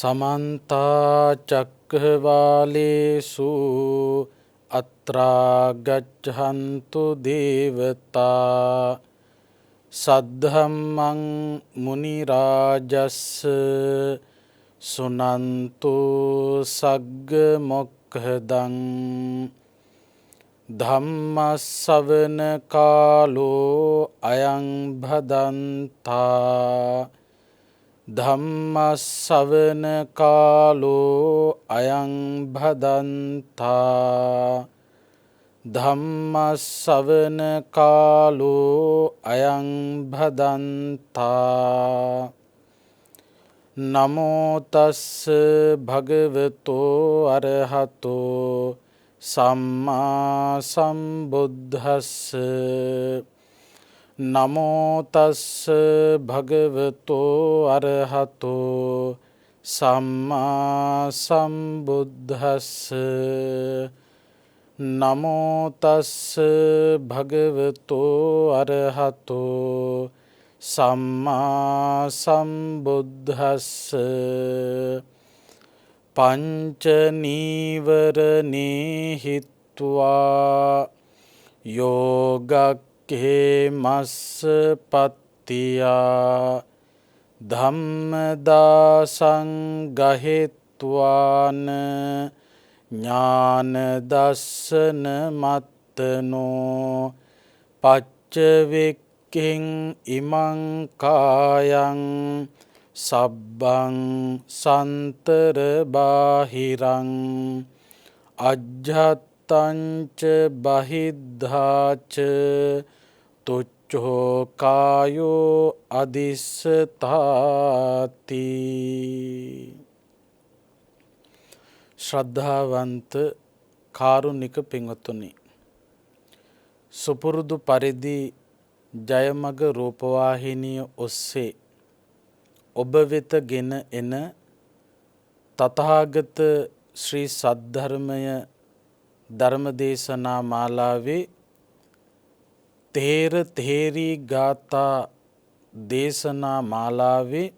समन्ता चक्रवालेषु अत्रा गच्छन्तु देवता सद्धम्मं मुनिराजस्स सुनन्तु सग्गमोक्खदं धम्मස්සවන කාලෝ අයං භදන්තා ධම්මස්සවන කාලෝ අයං භදන්තා ධම්මස්සවන කාලෝ අයං භදන්තා නමෝ තස්ස භගවතෝ අරහතෝ සම්මා සම්බුද්දස්ස නමෝ තස්ස භගවතෝ අරහතෝ සම්මා සම්බුද්දස්ස නමෝ තස්ස භගවතෝ අරහතෝ සම්මා සම්බුද්දස්ස පංච නීවරණේ හිත්වා යෝගක්ඛේමස්ස පත්තියා ධම්මදාසං ගහෙත්වාන ඥාන දස්සන මත්තනෝ පච්චවෙක්ඛෙන් ඉමං කායං සබ්බං සන්තර බාහිරං අජ්ජත්තංච බහිද්ධාච තුච්ඡෝ කායෝ අදිස්සතාති. ශ්‍රද්ධාවන්ත කාරුණික පින්වත්නි, සුපුරුදු පරිදි ජයමග රූපවාහිනිය ඔස්සේ ඔබ වෙත ගෙන එන තථාගත ශ්‍රී සද්ධර්මය ධර්මදේශනා මාලාවේ තේර තේරී ගාථා දේශනා මාලාවේ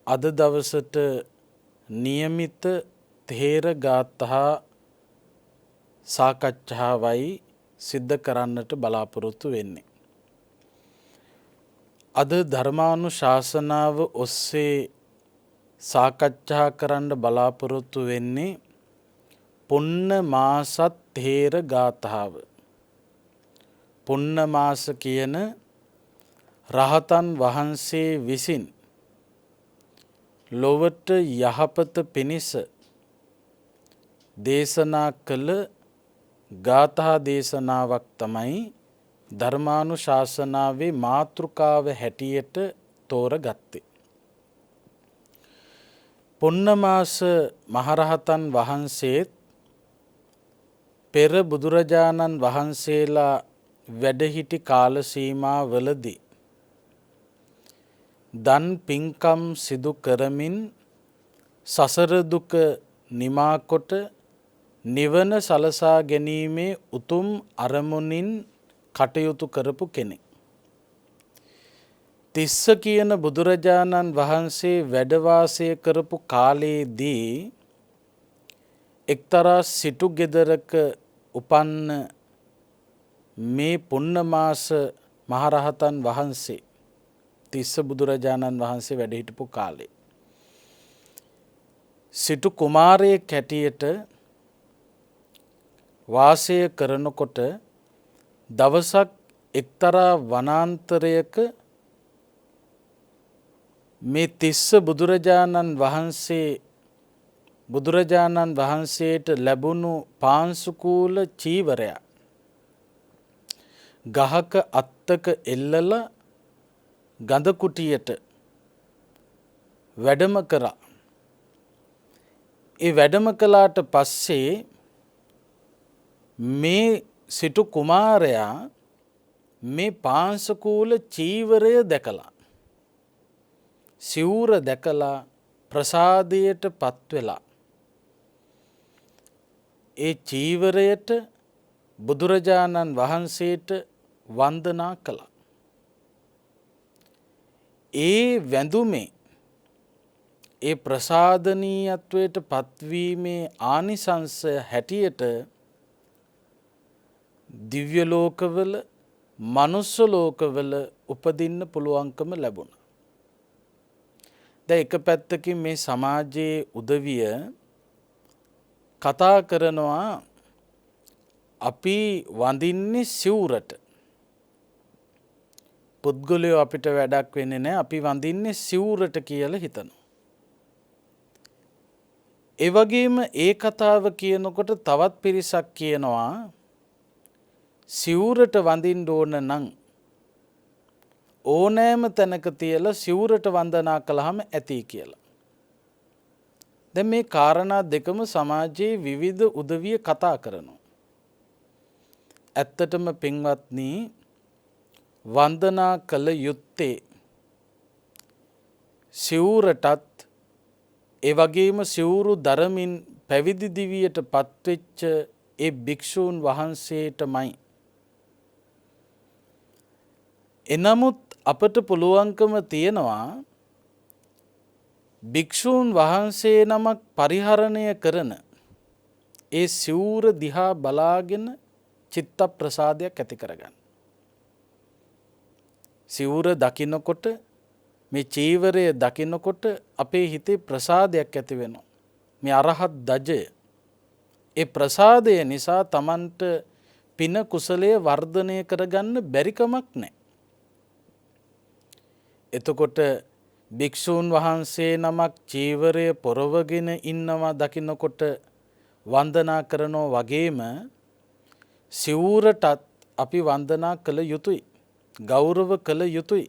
අද දවසට નિયમિત තේර ගාථා සාකච්ඡාවයි සිද්ධ කරන්නට බලාපොරොත්තු වෙන්නේ. අද ධර්මානුශාසනාව ඔස්සේ සාකච්ඡා කරන්න බලාපොරොත්තු වෙන්නේ පුන්න මාසත් තේර ගාථාව. පුන්න මාස කියන රහතන් වහන්සේ විසින් ලොවට යහපත පිණිස දේශනා කළ ගාථා දේශනාවක් තමයි ධර්මානුශාසනාවේ මාතෘකාව හැටියට තෝරගත්තේ. පුන්නමාස මහරහතන් වහන්සේත් පෙර බුදුරජාණන් වහන්සේලා වැඩහිටි කාල සීමාවලදී දන් පින්කම් සිදු කරමින් සසර දුක නිමාකොට නිවන සලසා ගැනීමේ උතුම් අරමුණින් කටයුතු කරපු කෙනෙක්. තිස්ස කියන බුදුරජාණන් වහන්සේ වැඩ වාසය කරපු කාලයේදී එක්තරා සිටු ගෙදරක උපන්න මේ පුන්නමාස මහරහතන් වහන්සේ තිස්ස බුදුරජාණන් වහන්සේ වැඩ හිටපු කාලේ සිටු කුමාරයෙක් හැටියට වාසය කරනකොට දවසක් එක්තරා වනාන්තරයක මේ තිස්ස බුදුරජාණන් වහන්සේට ලැබුණු පාංශුකූල චීවරයා ගහක අත්තක එල්ලලා ගඳ කුටියට වැඩම කරා. ඒ වැඩම කළාට පස්සේ මේ සිටු කුමාරයා මේ පාංශුකූල චීවරය දැකලා සිවුර දැකලා ප්‍රසාදයට පත්වෙලා ඒ චීවරයට බුදුරජාණන් වහන්සේට වන්දනා කළා. ඒ වැඳුමේ ඒ ප්‍රසාදනීයත්වයට පත්වීමේ ආනිසංශ හැටියට දිව්‍ය ලෝකවල මනුස්ස ලෝකවල උපදින්න පුළුවන්කම ලැබුණා. දැන් එක පැත්තකින් මේ සමාජයේ උදවිය කතා කරනවා අපි වඳින්නේ සිවුරට. පුද්ගලයෝ අපිට වැඩක් වෙන්නේ නැහැ අපි වඳින්නේ සිවුරට කියලා හිතනවා. ඒ වගේම ඒ කතාව කියනකොට තවත් පිරිසක් කියනවා සිවුරට වඳින්න ඕන නම් ඕනෑම තැනක තියලා සිවුරට වන්දනා කළාම ඇති කියලා. දැන් මේ කාරණා දෙකම සමාජයේ විවිධ උදවිය කතා කරනවා. ඇත්තටම පින්වත්නි වන්දනා කළ යුත්තේ සිවුරටත් ඒ වගේම සිවුරු දරමින් පැවිදි දිවියට පත්වෙච්ච ඒ භික්ෂූන් වහන්සේටමයි. එනමුත් අපට පුළුවන්කම තියෙනවා භික්ෂූන් වහන්සේ නමක් පරිහරණය කරන ඒ සිවුර දිහා බලාගෙන චිත්ත ප්‍රසාදයක් ඇති කරගන්න. සිවුර දකින්නකොට මේ චීවරය දකින්නකොට අපේ හිතේ ප්‍රසාදයක් ඇති වෙනවා. මේ අරහත් දජය. ඒ ප්‍රසාදය නිසා Tamanට පින කුසලයේ වර්ධනය කරගන්න බැරි කමක් නැහැ. එතකොට භික්ෂූන් වහන්සේ නමක් චීවරය පොරවගෙන ඉන්නවා දකින්නකොට වන්දනා කරනවා වගේම සිවුරටත් අපි වන්දනා කළ යුතුයි. ගෞරව කළ යුතුයි.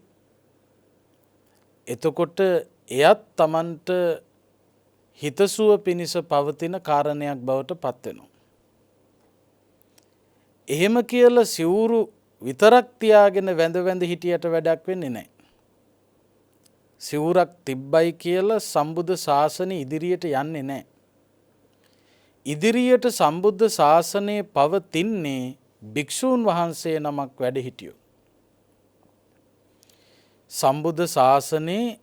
එතකොට එයත් Tamanට හිතසුව පිණිස පවතින කාරණයක් බවට පත් වෙනවා. එහෙම කියලා සිවුරු විතරක් තියාගෙන වැඳ වැඳ හිටියට වැඩක් වෙන්නේ නැහැ. සිවුරක් තිබ්බයි කියලා සම්බුද්ධ ශාසනය ඉදිරියට යන්නේ නැහැ. ඉදිරියට සම්බුද්ධ ශාසනය පවතින්නේ භික්ෂූන් වහන්සේ නමක් වැඩ හිටියෝ. සම්බුද්ධ ශාසනයේ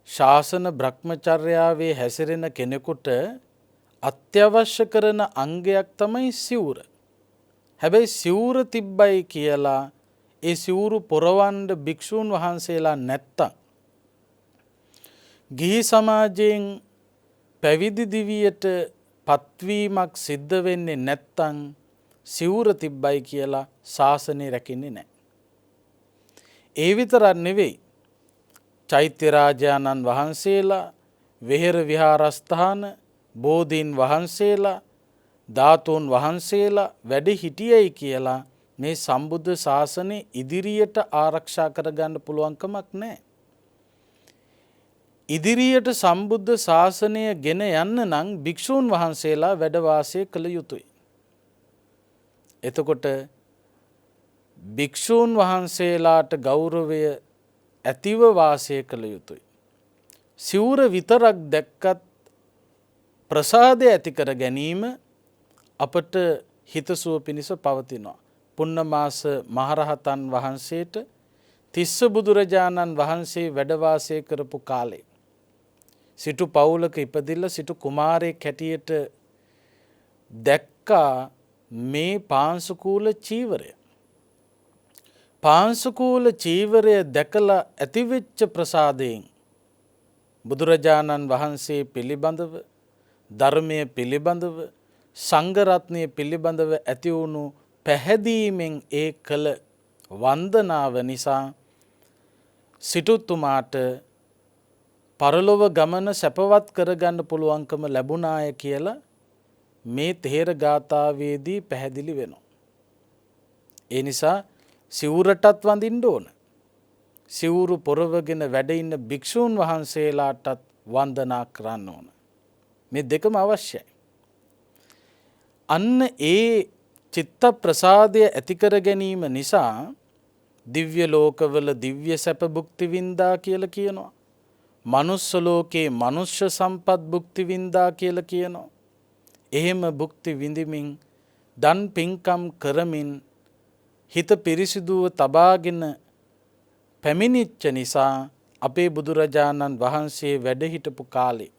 ශාසන බ්‍රහ්මචර්යාවේ හැසිරෙන කෙනෙකුට අත්‍යවශ්‍ය කරන අංගයක් තමයි සිවුර. හැබැයි සිවුර තිබ්බයි කියලා ඒ සිවුරු පොරවන්න භික්ෂූන් වහන්සේලා නැත්තම් ගිහි සමාජයෙන් පැවිදි දිවියට පත්වීමක් සිද්ධ වෙන්නේ නැත්තම් සිවුර තිබ්බයි කියලා ශාසනය රැකෙන්නේ නැහැ. ඒ විතරක් නෙවෙයි චෛත්‍ය රාජානන් වහන්සේලා විහෙර විහාරස්ථාන බෝධීන් වහන්සේලා ධාතුන් වහන්සේලා වැඩ හිටියයි කියලා මේ සම්බුද්ධ ශාසනය ඉදිරියට ආරක්ෂා කරගන්න පුළුවන් කමක් නැහැ. ඉදිරියට සම්බුද්ධ ශාසනය ගෙන යන්න නම් භික්ෂූන් වහන්සේලා වැඩ වාසය කළ යුතුයි. එතකොට භික්ෂූන් වහන්සේලාට ගෞරවය ඇතිව වාසය කළ යුතුයි. සිවුර විතරක් දැක්කත් ප්‍රසාදය ඇති කර ගැනීම අපට හිතසුව පිණිස පවතිනවා. පුන්නමාස මහරහතන් වහන්සේට තිස්ස බුදුරජාණන් වහන්සේ වැඩ වාසය කරපු කාලේ සිටු පවුලක ඉපදිලා සිටු කුමාරයෙක් හැටියට දැක්කා මේ පාංශුකූල චීවරය. පාංශුකූල චීවරය දැකලා ඇතිවෙච්ච ප්‍රසාදයෙන් බුදුරජාණන් වහන්සේ පිළිබඳව ධර්මය පිළිබඳව සංඝ රත්නය පිළිබඳව ඇති වුණු පැහැදීමෙන් ඒ කළ වන්දනාව නිසා සිටුතුමාට පරලොව ගමන සැපවත් කරගන්න පුළුවන්කම ලැබුණාය කියලා මේ තේර ගාථාවේදී පැහැදිලි වෙනවා. ඒ නිසා සිවුරටත් වඳින්න ඕන. සිවුරු පොරවගෙන වැඩ ඉන්න භික්ෂූන් වහන්සේලාටත් වන්දනා කරන්න ඕන. මේ දෙකම අවශ්‍යයි. අන්න ඒ චිත්ත ප්‍රසාදය ඇති කර ගැනීම නිසා දිව්‍ය ලෝකවල දිව්‍ය සැප භුක්ති විඳා කියලා කියනවා. මනුස්ස ලෝකේ මනුෂ්‍ය සම්පත් භුක්ති විඳා කියලා කියනවා. එහෙම භුක්ති විඳිමින් දන් පින්කම් කරමින් හිත පිරිසිදුව තබාගෙන පැමිණිච්ච නිසා අපේ බුදුරජාණන් වහන්සේ වැඩ හිටපු කාලේ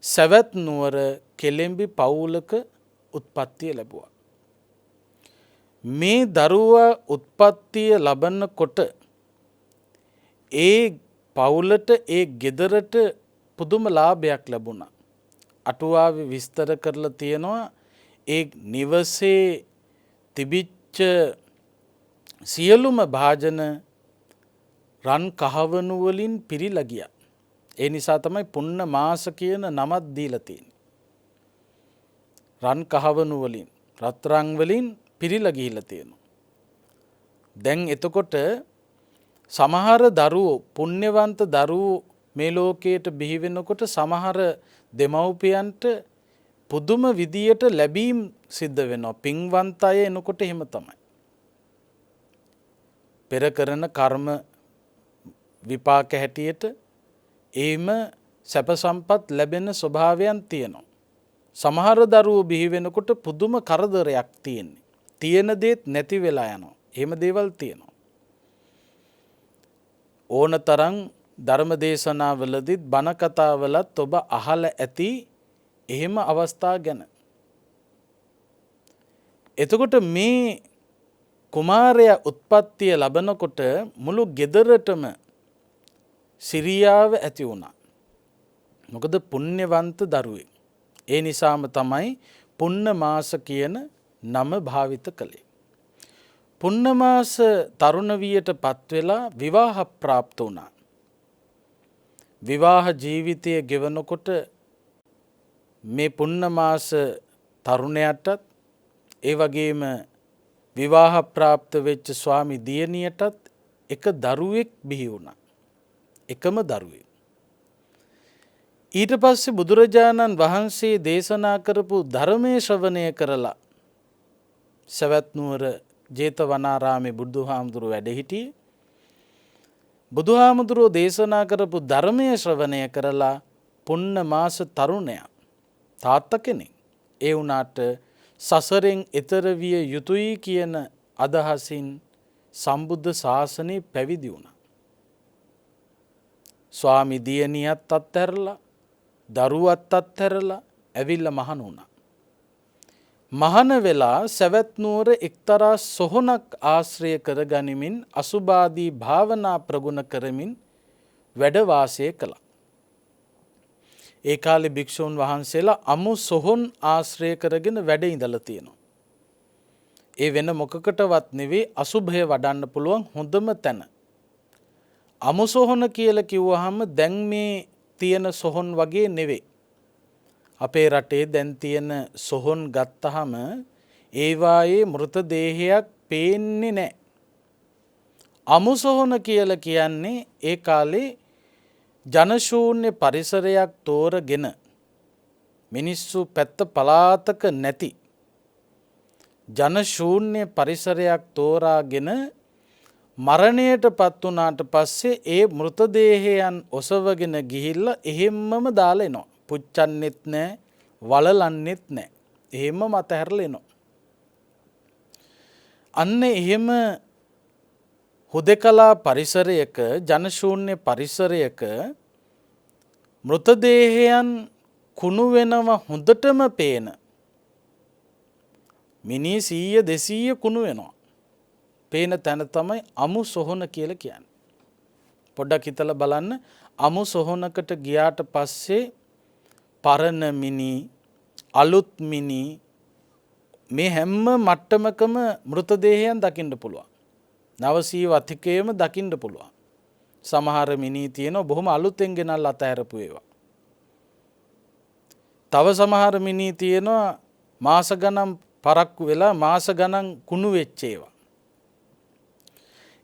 සවැත් නුවර කෙළෙඹි පවුලක උත්පත්තිය ලැබුවා. මේ දරුවා උත්පත්තිය ලබනකොට ඒ පවුලට ඒ ගෙදරට පුදුම ලාභයක් ලැබුණා. අටුවාවේ විස්තර කරලා තියෙනවා ඒ නිවසේ තිබිච්ච සියලුම භාජන රන් කහවණු වලින් පිරීලා ගියා. ඒ නිසා තමයි පුන්න මාස කියන නමක් දීලා තියෙන්නේ. රන් කහවණු වලින් රත්රන් වලින් පිරීලා ගිහිල්ලා තියෙනවා. දැන් එතකොට සමහර දරුවෝ පුණ්‍යවන්ත දරුවෝ මේ ලෝකයට බිහි වෙනකොට සමහර දෙමව්පියන්ට පුදුම විදියට ලැබීම් සිද්ධ වෙනවා. පින්වන්ත අය එනකොට එහෙම තමයි. පෙර කරන කර්ම විපාක හැටියට ඒම සැප සම්පත් ලැබෙන ස්වභාවයන් තියෙනවා. සමහර දරුවෝ බිහි වෙනකොට පුදුම කරදරයක් තියෙන්නේ. තියෙන දේත් නැති වෙලා යනවා. එහෙම දේවල් තියෙනවා. ඕන තරම් ධර්ම දේශනාවලදීත් බණ කතාවලත් ඔබ අහලා ඇති එහෙම අවස්ථා ගැන. එතකොට මේ කුමාරයා උත්පත්තිය ලබනකොට මුළු ගෙදරටම සිරියාව ඇති වුණා. මොකද පුණ්‍යවන්ත දරුවෙක්. ඒ නිසාම තමයි පුන්න මාස කියන නම භාවිත කළේ. පුන්න මාස තරුණ වියට පත් වෙලා විවාහ ප්‍රාප්ත වුණා. විවාහ ජීවිතය ගෙවනකොට මේ පුන්න මාස තරුණයටත් ඒ වගේම විවාහ ප්‍රාප්ත වෙච්ච ස්වාමි දියණියටත් එක දරුවෙක් බිහි වුණා. එකම දරුවෙක්. ඊට පස්සේ බුදුරජාණන් වහන්සේ දේශනා කරපු ධර්මයේ ශ්‍රවණය කරලා සවැත් නුවර ජේතවනාරාමේ බුදුහාමුදුරුවෝ වැඩ සිටියේ. බුදුහාමුදුරුවෝ දේශනා කරපු ධර්මයේ ශ්‍රවණය කරලා පුන්න මාස තරුණයා තාත්තා කෙනෙක්. ඒ වුණාට සසරෙන් එතර විය යුතුයි කියන අදහසින් සම්බුද්ධ ශාසනය පැවිදි වුණා. ස්වාමි දියණියත් අත්හැරලා දරුවත් අත්හැරලා ඇවිල්ලා මහණ වුණා. මහණ වෙලා සවැත් නුවර එක්තරා සොහොනක් ආශ්‍රය කරගනිමින් අසුභාදී භාවනා ප්‍රගුණ කරමින් වැඩ වාසය කළා. ඒ කාලේ භික්ෂුන් වහන්සේලා අමු සොහොන් ආශ්‍රය කරගෙන වැඩ ඉඳලා තියෙනවා. ඒ වෙන මොකකටවත් නෙවෙයි අසුභය වඩන්න පුළුවන් හොඳම තැන. අමු සොහොන කියලා කිව්වහම දැන් මේ තියෙන සොහොන් වගේ නෙවෙයි. අපේ රටේ දැන් තියෙන සොහොන් ගත්තහම ඒවායේ මෘත දේහයක් පේන්නේ නැහැ. අමු සොහොන කියලා කියන්නේ ඒ කාලේ ජනශූන්‍ය පරිසරයක් තෝරගෙන මිනිස්සු පැත්ත පලාතක නැති ජනශූන්‍ය පරිසරයක් තෝරාගෙන මරණයට පත් වුණාට පස්සේ ඒ මෘතදේහයන් ඔසවගෙන ගිහිල්ලා එහෙම්මම දාලා එනවා. පුච්චන්නෙත් නැහැ, වලලන්නෙත් නැහැ. එහෙම්මම අතහැරලා එනවා. අන්න එහෙම හුදෙකලා පරිසරයක ජනශූන්‍ය පරිසරයක මෘතදේහයන් කුණු වෙනව හොඳටම පේන මිනි 100 200 කුණු වෙනවා. පේන තැන තමයි අමු සොහොන කියලා කියන්නේ. පොඩ්ඩක් හිතලා බලන්න අමු සොහොනකට ගියාට පස්සේ පරණ මිනි අලුත් මිනි මේ හැම මට්ටමකම මෘතදේහයන් දකින්න පුළුවන්. නවසී වතිකයේම දකින්න පුළුවන්. සමහර මිනි තියෙනවා බොහොම අලුතෙන් ගෙනල්ලා අතහැරපු ඒවා. තව සමහර මිනි තියෙනවා මාස ගණන් පරක්කු වෙලා මාස ගණන් කුණු වෙච්ච ඒවා.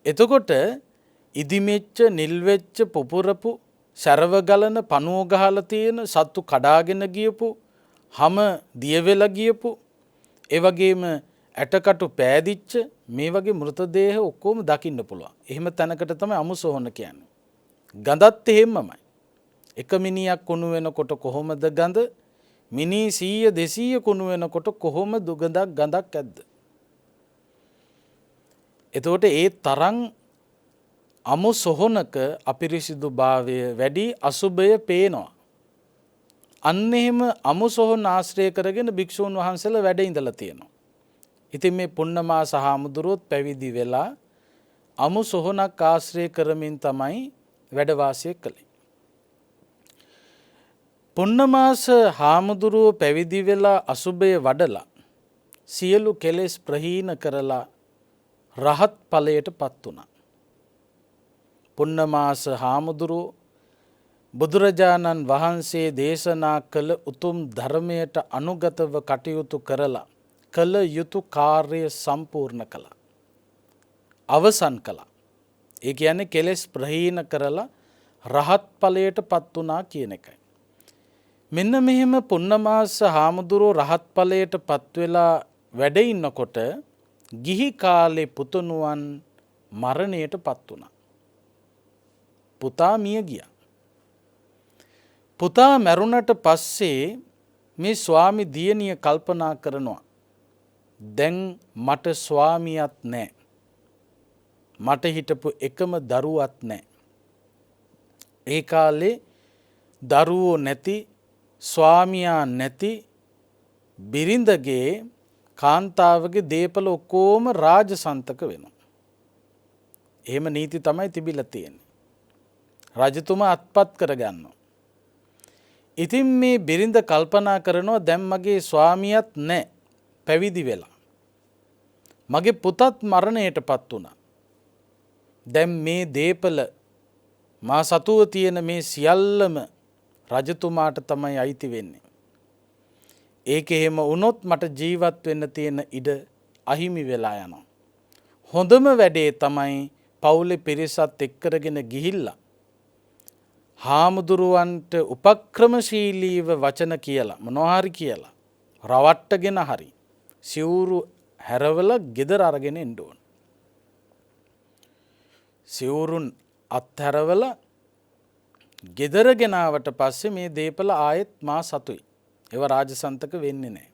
එතකොට ඉදිමෙච්ච නිල් වෙච්ච පුපුරපු සරව ගලන පණුව ගහලා තියෙන සත්තු කඩාගෙන ගියපු හැම දිය වෙලා ගියපු ඒ වගේම ඇටකටු පෑදිච්ච මේ වගේ මෘතදේහ ඔක්කොම දකින්න පුළුවන්. එහෙම තැනකට තමයි අමු සොහොන කියන්නේ. ගඳත් එහෙමමයි. එක මිනියක් කුණු වෙනකොට කොහොමද ගඳ? මිනි 100 200 කුණු වෙනකොට කොහොමද දුගඳක් ගඳක් ඇද්ද? එතකොට ඒ තරම් අමු සොහොනක අපිරිසිදු භාවය වැඩි අසුභය පේනවා. අන්න එහෙම අමු සොහොන ආශ්‍රය කරගෙන භික්ෂූන් වහන්සේලා වැඩ ඉඳලා තියෙනවා. ඉතින් මේ පුන්නමාස හාමුදුරුවොත් පැවිදි වෙලා අමු සොහොනක් ආශ්‍රය කරමින් තමයි වැඩ වාසය කළේ. පුන්නමාස හාමුදුරුවෝ පැවිදි වෙලා අසුභය වඩලා සියලු කෙලෙස් ප්‍රහීන කරලා රහත් ඵලයට පත් වුණා. පුන්නමාස හාමුදුරුවෝ බුදුරජාණන් වහන්සේ දේශනා කළ උතුම් ධර්මයට අනුගතව කටයුතු කරලා කළ යුතු කාර්ය සම්පූර්ණ කළා. අවසන් කළා. ඒ කියන්නේ කෙලෙස් ප්‍රහීන කරලා රහත් ඵලයට පත් වුණා කියන එකයි. මෙන්න මෙහෙම පුන්නමාස හාමුදුරුවෝ රහත් ඵලයට පත් වෙලා වැඩ ඉන්නකොට ගිහි කාලේ පුතුණුවන් මරණයට පත් වුණා. පුතා මිය ගියා. පුතා මැරුණට පස්සේ මේ ස්වාමි දියණිය කල්පනා කරනවා දැන් මට ස්වාමියක් නැහැ. මට හිටපු එකම දරුවක් නැහැ. ඒ කාලේ දරුවෝ නැති ස්වාමියා නැති බිරිඳගේ කාන්තාවගේ දේපල ඔක්කොම රාජසන්තක වෙනවා. එහෙම නීති තමයි තිබිලා තියෙන්නේ. රජතුමා අත්පත් කරගන්නවා. ඉතින් මේ බිරිඳ කල්පනා කරනවා දැන් මගේ ස්වාමියාත් නැහැ පැවිදි වෙලා. මගේ පුතත් මරණයටපත් වුණා. දැන් මේ දේපල මා සතුව තියෙන මේ සියල්ලම රජතුමාට තමයි අයිති වෙන්නේ. ඒක එහෙම වුණොත් මට ජීවත් වෙන්න තියෙන ඉඩ අහිමි වෙලා යනවා. හොඳම වැඩේ තමයි පවුලේ පිරිසත් එක්කරගෙන ගිහිල්ලා හාමුදුරුවන්ට උපක්‍රමශීලීව වචන කියලා මොනවා හරි කියලා රවට්ටගෙන හරි සිවුරු හැරවලා ගෙදර අරගෙන එන්න ඕන. සිවුරුන් අත්හැරවලා ගෙදර ගෙනාවට පස්සේ මේ දේපල ආයෙත් මා සතුයි. ඒව රාජසන්තක වෙන්නේ නැහැ.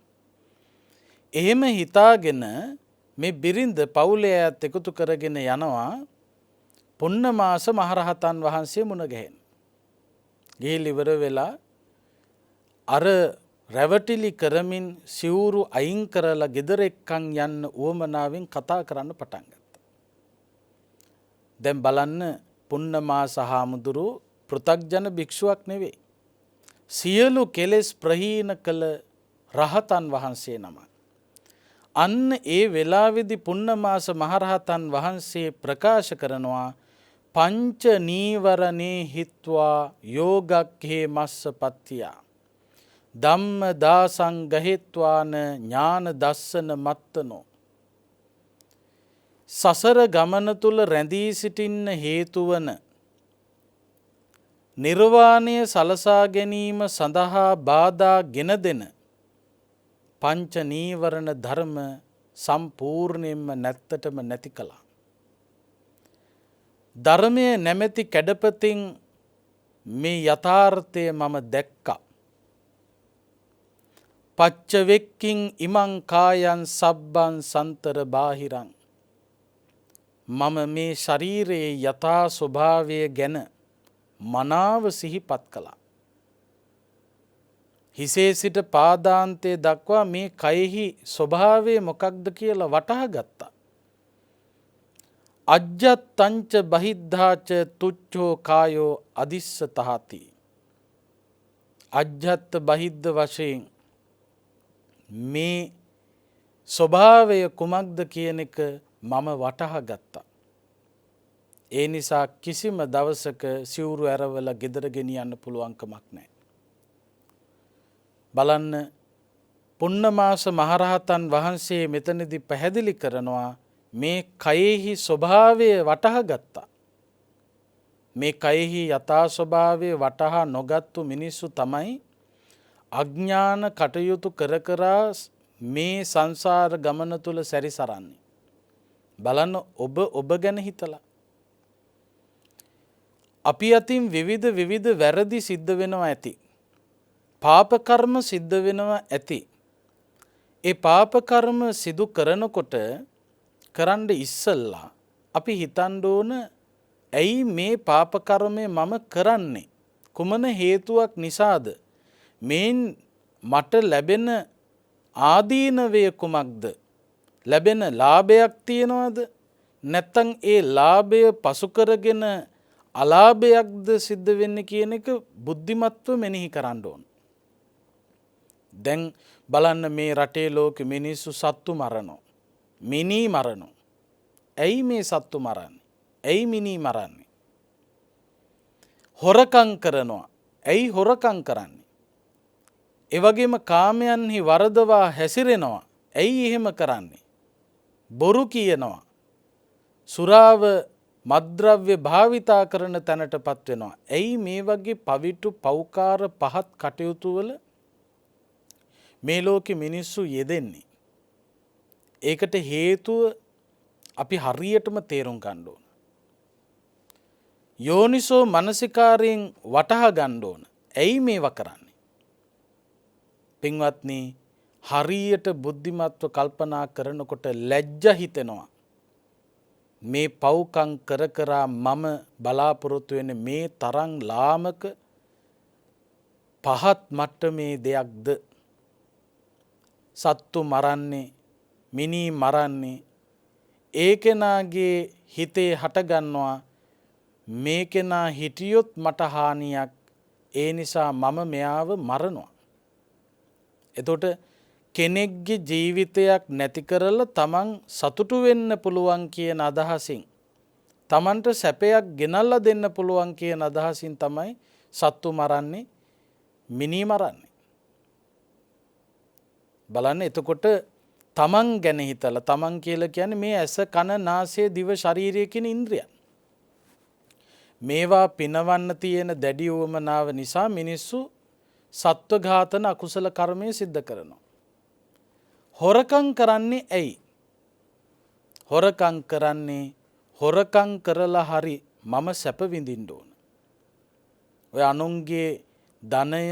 එහෙම හිතාගෙන මේ බිරිඳ පවුලේ අයත් එකතු කරගෙන යනවා පුන්නමාස මහරහතන් වහන්සේ මුණ ගැහෙන්න. ගිහිල් ඉවර වෙලා අර රැවටිලි කරමින් සිවුරු අයින් කරලා ගෙදර එක්කන් යන්න උවමනාවෙන් කතා කරන්න පටන් ගත්තා. දැන් බලන්න පුන්නමාස හාමුදුරුවෝ පෘථග්ජන භික්ෂුවක් නෙවෙයි. සියලු කෙලෙස් ප්‍රහීන කළ රහතන් වහන්සේ නම. අන්න ඒ වෙලාවේදී පුන්නමාස මහරහතන් වහන්සේ ප්‍රකාශ කරනවා පංච නීවරණේ හිත්වා යෝගක්ඛේ මස්ස පත්තියා ධම්ම දාසං ගහෙත්වාන ඥාන දස්සන මත්තනෝ. සසර ගමන තුල රැඳී සිටින්න හේතු වන නිර්වාණය සලසා ගැනීම සඳහා බාධා ගෙන දෙන පංච නීවරණ ධර්ම සම්පූර්ණයෙන්ම නැත්තටම නැති කළා. ධර්මයේ නැමැති කැඩපතින් මේ යථාර්ථය මම දැක්කා. පච්චවෙක්කින් ඉමං කායන් සබ්බං සන්තර බාහිරං. මම මේ ශරීරයේ යථා ස්වභාවය ගැන මනාව සිහිපත් කළා. හිසේ සිට පාදාන්තයේ දක්වා මේ කයෙහි ස්වභාවය මොකක්ද කියලා වටහා ගත්තා. අජ්ජත්තංච බහිද්ධාච තුච්ඡෝ කායෝ අදිස්සතහති. අජ්ජත්ත බහිද්ධ වශයෙන් මේ ස්වභාවය කුමක්ද කියන එක මම වටහා ගත්තා. ඒ නිසා කිසිම දවසක සිවුරු ඇරවලා ගෙදර ගෙනියන්න පුළුවන් කමක් නැහැ. බලන්න පුන්නමාස මහරහතන් වහන්සේ මෙතනදී පැහැදිලි කරනවා මේ කයෙහි ස්වභාවය වටහා ගත්තා. මේ කයෙහි යථා ස්වභාවය වටහා නොගත්තු මිනිස්සු තමයි අඥාන කටයුතු කර කර මේ සංසාර ගමන තුල සැරිසරන්නේ. බලන්න ඔබ ගැන හිතලා. අපි අතින් විවිධ වැරදි සිද්ධ වෙනවා ඇති. පාප කර්ම සිද්ධ වෙනවා ඇති. ඒ පාප කර්ම සිදු කරනකොට කරන්න ඉස්සල්ලා අපි හිතන්න ඕන ඇයි මේ පාප කර්මය මම කරන්නේ? කුමන හේතුවක් නිසාද? මේන් මට ලැබෙන ආදීනවය කුමක්ද? ලැබෙන ලාභයක් තියනවද? නැත්තම් ඒ ලාභය පසු කරගෙන අලාභයක්ද සිද්ධ වෙන්නේ කියන එක බුද්ධිමත්ව මෙනෙහි කරන්න ඕන. දැන් බලන්න මේ රටේ ලෝකෙ මිනිස්සු සත්තු මරනවා. මිනී මරනවා. ඇයි මේ සත්තු මරන්නේ? ඇයි මිනී මරන්නේ? හොරකම් කරනවා. ඇයි හොරකම් කරන්නේ? ඒ වගේම කාමයන්හි වරදවා හැසිරෙනවා. ඇයි එහෙම කරන්නේ? බොරු කියනවා. සුරාව මද්ද්‍රව්‍ය භාවිතා කරන තැනටපත් වෙනවා. ඇයි මේ වගේ පවිටු පෞකාර පහත් කටයුතු වල මේ ලෝකෙ මිනිස්සු යෙදෙන්නේ? ඒකට හේතුව අපි හරියටම තේරුම් ගන්න ඕන. යෝනිසෝ මනසිකාරයෙන් වටහා ගන්න ඕන. ඇයි මේවා කරන්නේ? පින්වත්නි, හරියට බුද්ධිමත්ව කල්පනා කරනකොට ලැජ්ජ හිතෙනවා. මේ පව්කම් කර කරා මම බලාපොරොත්තු වෙන්නේ මේ තරම් ලාමක පහත් මට්ටමේ දෙයක්ද? සත්තු මරන්නේ, මිනී මරන්නේ, ඒ කෙනාගේ හිතේ හටගන්නවා මේ කෙනා හිටියොත් මට හානියක්, ඒ නිසා මම මෙයාව මරනවා. එතකොට කෙනෙක්ගේ ජීවිතයක් නැති කරලා තමන් සතුටු වෙන්න පුළුවන් කියන අදහසින්, තමන්ට සැපයක් ගෙනල්ලා දෙන්න පුළුවන් කියන අදහසින් තමයි සත්තු මරන්නේ, මිනී මරන්නේ. බලන්න, එතකොට තමන් ගැන හිතලා, තමන් කියලා කියන්නේ මේ ඇස කන නාසය දිව ශරීරය කියන ඉන්ද්‍රියන්. මේවා පිනවන්න තියෙන දැඩි උවමනාව නිසා මිනිස්සු සත්ව ඝාතන අකුසල කර්මය සිද්ධ කරනවා. හොරකම් කරන්නේ ඇයි? හොරකම් කරන්නේ හොරකම් කරලා හරි මම සැප විඳින්න ඕන. ඔය අනුන්ගේ ධනය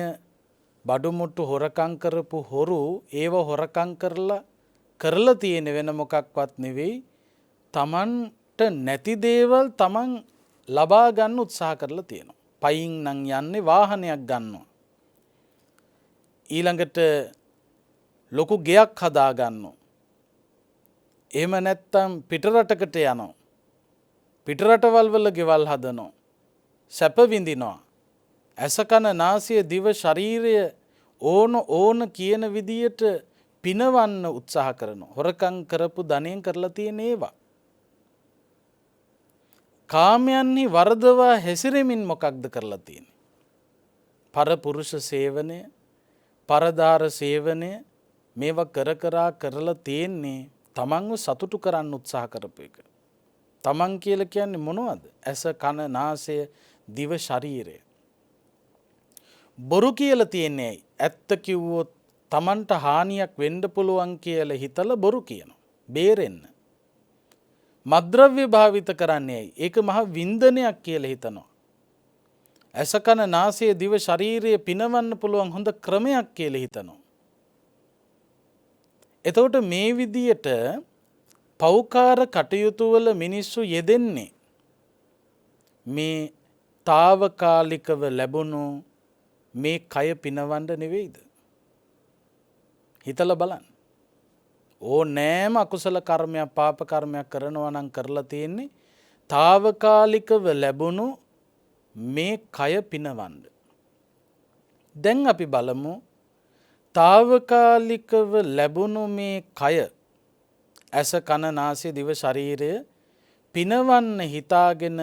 බඩුමුට්ටු හොරකම් කරපු හොරු ඒව හොරකම් කරලා තියෙන වෙන මොකක්වත් නෙවෙයි, තමන්ට නැති දේවල් තමන් ලබා ගන්න උත්සාහ කරලා තියෙනවා. පයින් නම් යන්නේ වාහනයක් ගන්නවා. ඊළඟට ලොකු ගෙයක් හදා ගන්නවා. එහෙම නැත්තම් පිටරටකට යනවා. පිටරටවල් වල ගෙවල් හදනවා. සැප විඳිනවා. ඇස කන නාසය දිව ශරීරය ඕන කියන විදියට පිනවන්න උත්සාහ කරනවා. හොරකම් කරපු ධනෙන් කරලා තියෙන ඒවා. කාමයන්හි වරදවා හැසිරෙමින් මොකක්ද කරලා තියෙන්නේ? පරපුරුෂ සේවනය, පරදාර සේවනය, මේවා කරලා තියෙන්නේ තමන්ව සතුටු කරන්න උත්සාහ කරපු එක. තමන් කියලා කියන්නේ මොනවද? ඇස කන නාසය දිව ශරීරය. බොරු කියලා තියන්නේ ඇයි? ඇත්ත කිව්වොත් තමන්ට හානියක් වෙන්න පුළුවන් කියලා හිතලා බොරු කියනවා. බේරෙන්න. මද්ද්‍රව්‍ය භාවිත කරන්නේ ඇයි? ඒක මහ වින්දනයක් කියලා හිතනවා. ඇස කන නාසය දිව ශරීරය පිනවන්න පුළුවන් හොඳ ක්‍රමයක් කියලා හිතනවා. එතකොට මේ විදියට පෞකාර කටයුතු වල මිනිස්සු යෙදෙන්නේ මේ తాවකාලිකව ලැබුණු මේ කය පිනවන්න නෙවෙයිද? හිතලා බලන්න. ඕනෑම අකුසල කර්මයක් පාප කර්මයක් කරනවා නම් කරලා තියෙන්නේ తాවකාලිකව ලැබුණු මේ කය පිනවන්න. දැන් අපි බලමු తాවකාලිකව ලැබුණු මේ කය, ඇස කන නාසය දිව ශරීරය පිනවන්න හිතාගෙන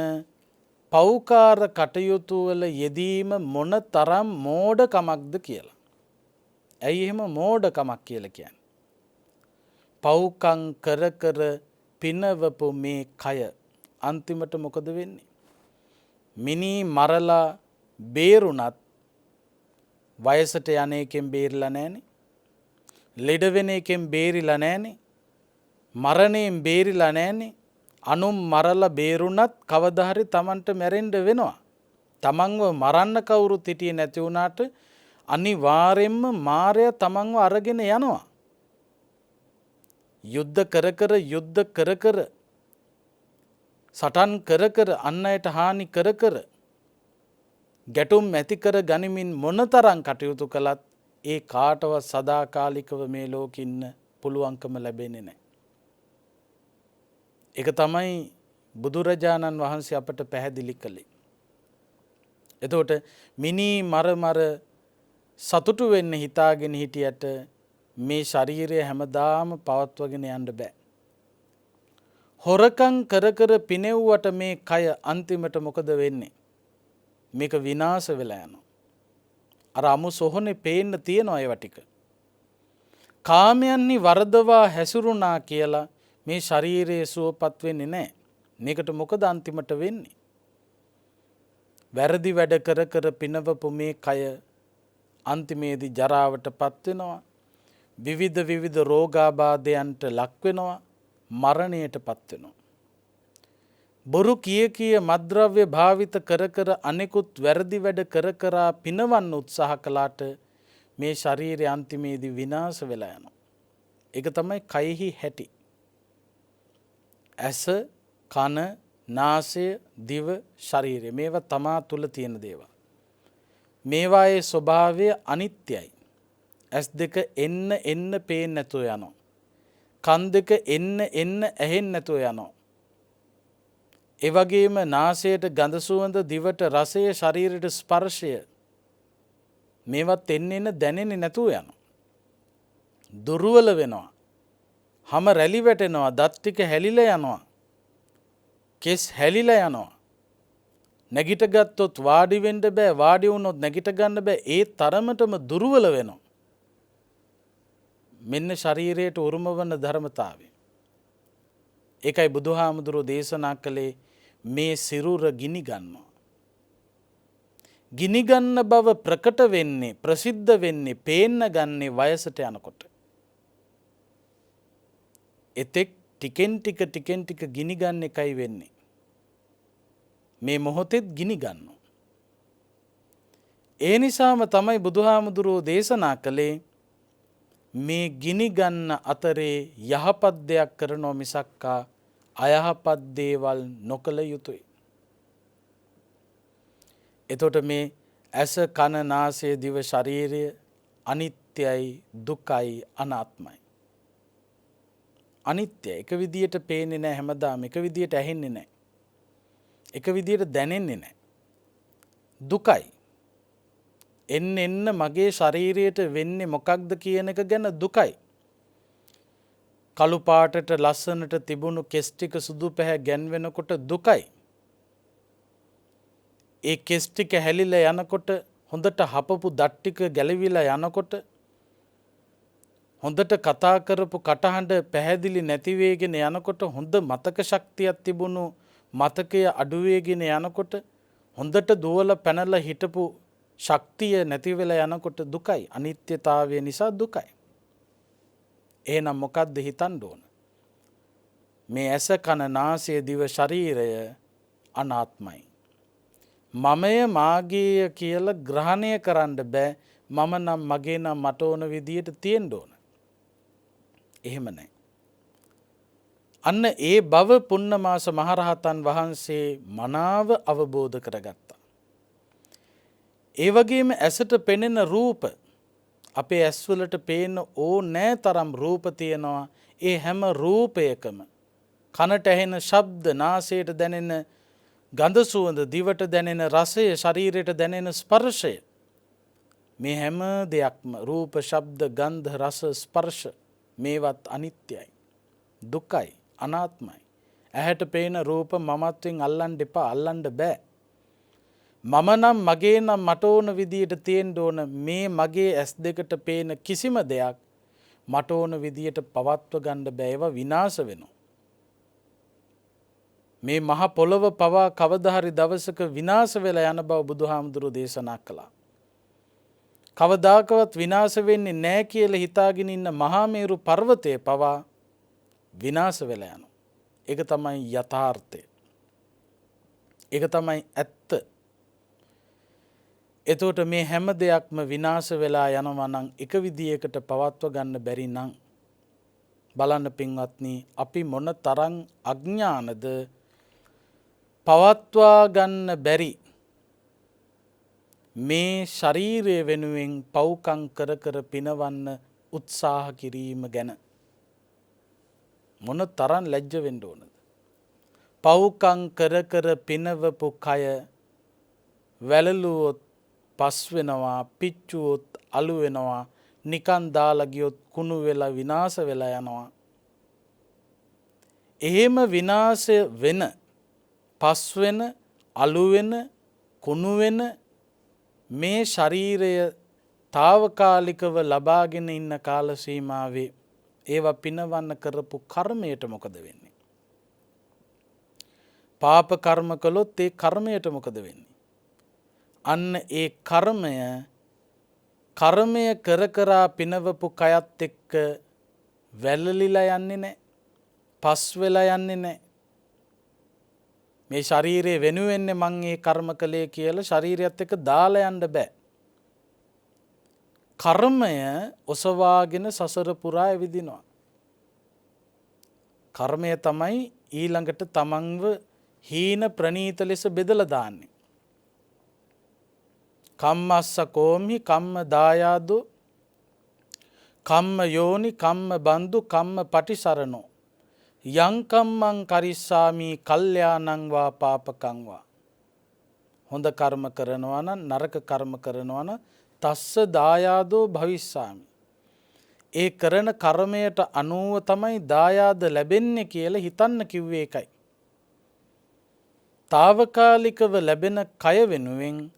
පෞකාර කටයුතු වල යෙදීම මොන තරම් මෝඩකමක්ද කියලා. ඇයි එහෙම මෝඩකමක් කියලා කියන්නේ? පෞකම් කර පිනවපු මේ කය අන්තිමට මොකද වෙන්නේ? මිනී මරලා බේරුණත් වයසට යන එකෙන් බේරිලා නැහනේ. ලෙඩ වෙන එකෙන් බේරිලා නැහනේ. මරණයෙන් බේරිලා නැහනේ. අනුන් මරලා බේරුණත් කවදා හරි Tamanට මැරෙන්න වෙනවා. Tamanව මරන්න කවුරුත් හිටියේ නැති වුණාට අනිවාර්යෙන්ම මාරයා Tamanව අරගෙන යනවා. යුද්ධ කර සටන් කර කර අන් අයට හානි කර කර ගැටුම් ඇති කර ගනිමින් මොනතරම් කටයුතු කළත් ඒ කාටවත් සදාකාලිකව මේ ලෝකෙ ඉන්න පුළුවන්කම ලැබෙන්නේ නැහැ. ඒක තමයි බුදුරජාණන් වහන්සේ අපට පැහැදිලි කළේ. එතකොට මිනි මර සතුටු වෙන්න හිතාගෙන හිටියට මේ ශරීරය හැමදාම පවත්වගෙන යන්න බෑ. හොරකම් කර කර පිනෙව්වට මේ කය අන්තිමට මොකද වෙන්නේ? මේක විනාශ වෙලා යනවා. අර අමු සොහොනේ පේන්න තියෙනවා ඒවා ටික. කාමයන්හි වරදවා හැසිරුණා කියලා මේ ශරීරයේ සුවපත් වෙන්නේ නැහැ. මේකට මොකද අන්තිමට වෙන්නේ? වැරදි වැඩ කර කර පිනවපු මේ කය අන්තිමේදී ජරාවටපත් වෙනවා. විවිධ රෝගාබාධයන්ට ලක් වෙනවා. මරණයටපත් වෙනවා. බොරු කිය මද්ද්‍රව්‍ය භාවිත කර කර අනෙකුත් වැරදි වැඩ කර කර පිනවන්න උත්සාහ කළාට මේ ශරීරය අන්තිමේදී විනාශ වෙලා යනවා. ඒක තමයි කයෙහි හැටි. ඇස, කන, නාසය, දිව, ශරීරය මේවා තමා තුල තියෙන දේවල්. මේවායේ ස්වභාවය අනිත්‍යයි. ඇස් දෙක එන්න පේන්නේ නැතුව යනවා. කන් දෙක එන්න ඇහෙන්නේ නැතුව යනවා. ඒ වගේම නාසයට ගඳ සුවඳ, දිවට රසය, ශරීරයට ස්පර්ශය මේවත් එන්න දැනෙන්නේ නැතුව යනවා. දුර්වල වෙනවා. හම රැලි වැටෙනවා, දත් ටික හැලිලා යනවා. කෙස් හැලිලා යනවා. නැගිට ගත්තොත් වාඩි වෙන්න බෑ, වාඩි වුණොත් නැගිට ගන්න බෑ. ඒ තරමටම දුර්වල වෙනවා. මෙන්න ශරීරයට උරුම වන ධර්මතාවය. ඒකයි බුදුහාමුදුරුවෝ දේශනා කළේ මේ සිරුර ගිනි ගන්නවා. ගිනි ගන්න බව ප්‍රකට වෙන්නේ, ප්‍රසිද්ධ වෙන්නේ, පේන්න ගන්නේ වයසට යනකොට. එතෙක් ටිකෙන් ටික ගිනි ගන්න එකයි වෙන්නේ. මේ මොහොතෙත් ගිනි ගන්නවා. ඒ නිසාම තමයි බුදුහාමුදුරුවෝ දේශනා කළේ මේ ගිනි ගන්න අතරේ යහපත් දෙයක් කරනෝ මිසක්කා අයහපත් දේවල් නොකළ යුතුයි. එතකොට මේ ඇස, කන, නාසය, දිව, ශරීරය අනිත්‍යයි, දුකයි, අනාත්මයි. අනිත්‍යයි. එක විදියට පේන්නේ නැහැ හැමදාම, එක විදියට ඇහෙන්නේ නැහැ. එක විදියට දැනෙන්නේ නැහැ. දුකයි. එන්න මගේ ශරීරයට වෙන්නේ මොකක්ද කියන එක ගැන දුකයි. කළු පාටට ලස්සනට තිබුණු කෙස් ටික සුදු පැහැ ගැන්වෙනකොට දුකයි. ඒ කෙස් ටික හැලිලා යනකොට, හොඳට හපපු දත් ටික ගැලවිලා යනකොට, හොඳට කතා කරපු කටහඬ පැහැදිලි නැති වෙගෙන යනකොට, හොඳ මතක ශක්තියක් තිබුණු මතකය අඩු වෙගෙන යනකොට, හොඳට දුවලා පැනලා හිටපු ශක්තිය නැති වෙලා යනකොට දුකයි. අනිත්‍යතාවය නිසා දුකයි. එහෙනම් මොකද්ද හිතන්න ඕන? මේ ඇස, කන, නාසය, දිව, ශරීරය අනාත්මයි. මමය මාගේය කියලා ග්‍රහණය කරන්න බෑ. මම නම් මගේ නම් මට ඕන විදියට තියෙන්න ඕන. එහෙම නැහැ. අන්න ඒ බව පුන්නමාස මහරහතන් වහන්සේ මනාව අවබෝධ කරගත්තා. ඒ වගේම ඇසට පෙනෙන රූප, අපේ ඇස්වලට පේන ඕනෑ තරම් රූප තියෙනවා. ඒ හැම රූපයකම කනට ඇහෙන ශබ්ද, නාසයට දැනෙන ගඳ සුවඳ, දිවට දැනෙන රසය, ශරීරයට දැනෙන ස්පර්ශය, මේ හැම දෙයක්ම රූප, ශබ්ද, ගන්ධ, රස, ස්පර්ශ මේවත් අනිත්‍යයි, දුකයි, අනාත්මයි. ඇහැට පේන රූප මමත්වෙන් අල්ලන්න එපා, අල්ලන්න බෑ. මම නම් මගේ නම් මට ඕන විදියට තියෙන්න ඕන. මේ මගේ ඇස් දෙකට පේන කිසිම දෙයක් මට ඕන විදියට පවත්ව ගන්න බෑ. ඒවා විනාශ වෙනවා. මේ මහ පොළව පවා කවදා හරි දවසක විනාශ වෙලා යන බව බුදුහාමුදුරුවෝ දේශනා කළා. කවදාකවත් විනාශ වෙන්නේ නැහැ කියලා හිතාගෙන ඉන්න මහා මේරු පර්වතය පවා විනාශ වෙලා යනවා. ඒක තමයි යථාර්ථය. ඒක තමයි ඇත්ත. එතකොට මේ හැම දෙයක්ම විනාශ වෙලා යනවා නම් එක විදියකට පවත්ව ගන්න බැරි නම් බලන්න පින්වත්නි, අපි මොන තරම් අඥානද පවත්වා ගන්න බැරි මේ ශරීරය වෙනුවෙන් පව්කම් කර කර පිනවන්න උත්සාහ කිරීම ගැන මොන තරම් ලැජ්ජ වෙන්න ඕනද? පව්කම් කර කර පිනවපු කය වැළලුවොත් පස් වෙනවා, පිච්චුවොත් අලු වෙනවා, නිකන් දාලා ගියොත් කුණු වෙලා විනාශ වෙලා යනවා. එහෙම විනාශ වෙන, පස් වෙන, අලු වෙන, කුණු වෙන මේ ශරීරය తాවකාලිකව ලබාගෙන ඉන්න කාල සීමාවේ ඒවා පිනවන්න කරපු කර්මයට මොකද වෙන්නේ? පාප කර්ම කළොත් ඒ කර්මයට මොකද වෙන්නේ? අන්න ඒ කර්මය කර කරා පිනවපු කයත් එක්ක වැළලිලා යන්නේ නැහැ. පස් වෙලා යන්නේ නැහැ. මේ ශරීරය වෙනුවෙන්නේ මං ඒ කර්ම කළේ කියලා ශරීරයත් එක්ක දාලා යන්න බෑ. කර්මය ඔසවාගෙන සසර පුරා ඇවිදිනවා. කර්මය තමයි ඊළඟට තමන්ව හීන ප්‍රනීත ලෙස බෙදලා දාන්නේ. කම්මස්ස කෝමි කම්ම දායාදෝ කම්ම යෝනි කම්ම බන්දු කම්ම පටිසරණෝ යං කම්මං කරිස්සාමි කල්යාණං වා පාපකං වා. හොඳ කර්ම කරනවා නම් නරක කර්ම කරනවා නම් තස්ස දායාදෝ භවිස්සාමි. ඒ කරන කර්මයට අනුව තමයි දායාද ලැබෙන්නේ කියලා හිතන්න කිව්වේ ඒකයි. తాවකාලිකව ලැබෙන කය වෙනුවෙන්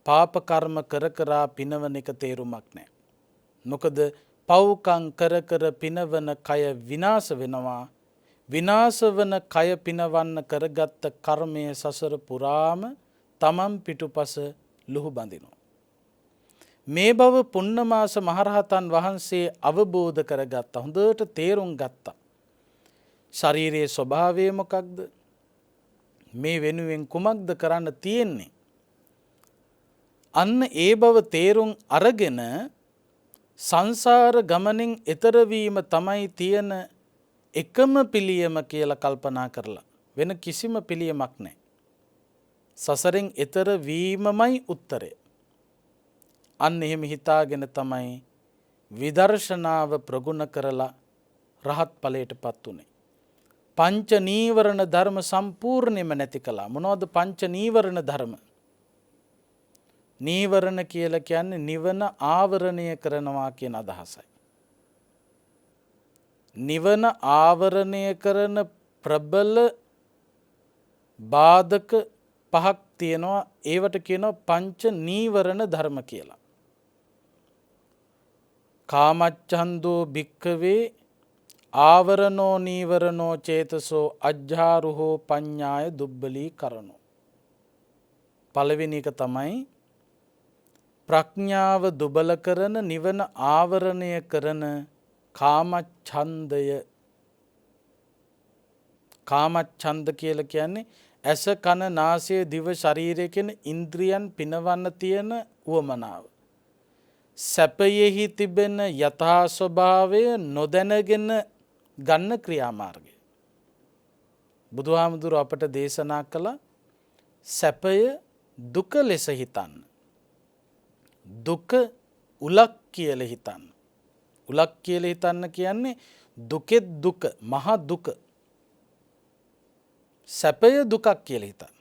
පාප කර්ම කර කරා පිනවන එක තේරුමක් නැහැ. මොකද පව්කම් කර කර පිනවන කය විනාශ වෙනවා. විනාශ වන කය පිනවන්න කරගත්ත කර්මය සසර පුරාම තමන් පිටුපස ලුහු බඳිනවා. මේ බව පුන්නමාස මහරහතන් වහන්සේ අවබෝධ කරගත්තා. හොඳට තේරුම් ගත්තා. ශරීරයේ ස්වභාවය මොකක්ද? මේ වෙනුවෙන් කුමක්ද කරන්න තියෙන්නේ? අන්න ඒ බව තේරුම් අරගෙන සංසාර ගමනින් එතර වීම තමයි තියෙන එකම පිළියම කියලා කල්පනා කරලා වෙන කිසිම පිළියමක් නැහැ. සසරෙන් එතර වීමමයි උත්තරය. අන්න එහෙම හිතාගෙන තමයි විදර්ශනාව ප්‍රගුණ කරලා රහත් ඵලයටපත් උනේ. පංච නීවරණ ධර්ම සම්පූර්ණයෙන්ම නැති කළා. මොනවද පංච නීවරණ ධර්ම? නීවරණ කියලා කියන්නේ නිවන ආවරණය කරනවා කියන අදහසයි. නිවන ආවරණය කරන ප්‍රබල බාධක පහක් තියෙනවා. ඒවට කියනවා පංච නීවරණ ධර්ම කියලා. කාමච්ඡන්தோ භික්ඛවේ ආවරණෝ නීවරණෝ චේතසෝ අජ්ජාරුහෝ පඤ්ඤාය දුබ්බලී කරනෝ. පළවෙනි එක තමයි ප්‍රඥාව දුබල කරන නිවන ආවරණය කරන කාමච්ඡන්දය. කාමච්ඡන්ද කියලා කියන්නේ ඇස කන නාසය දිව ශරීරය කියන ඉන්ද්‍රියන් පිනවන්න තියෙන උවමනාව. සැපයෙහි තිබෙන යථා ස්වභාවය නොදැනගෙන ගන්න ක්‍රියාමාර්ගය. බුදුහාමුදුරුවෝ අපට දේශනා කළ සැපය දුක ලෙස හිතන්න. දුක උලක් කියලා හිතන්න. උලක් කියලා හිතන්න කියන්නේ දුකෙත් දුක, මහා දුක. සැපය දුකක් කියලා හිතන්න.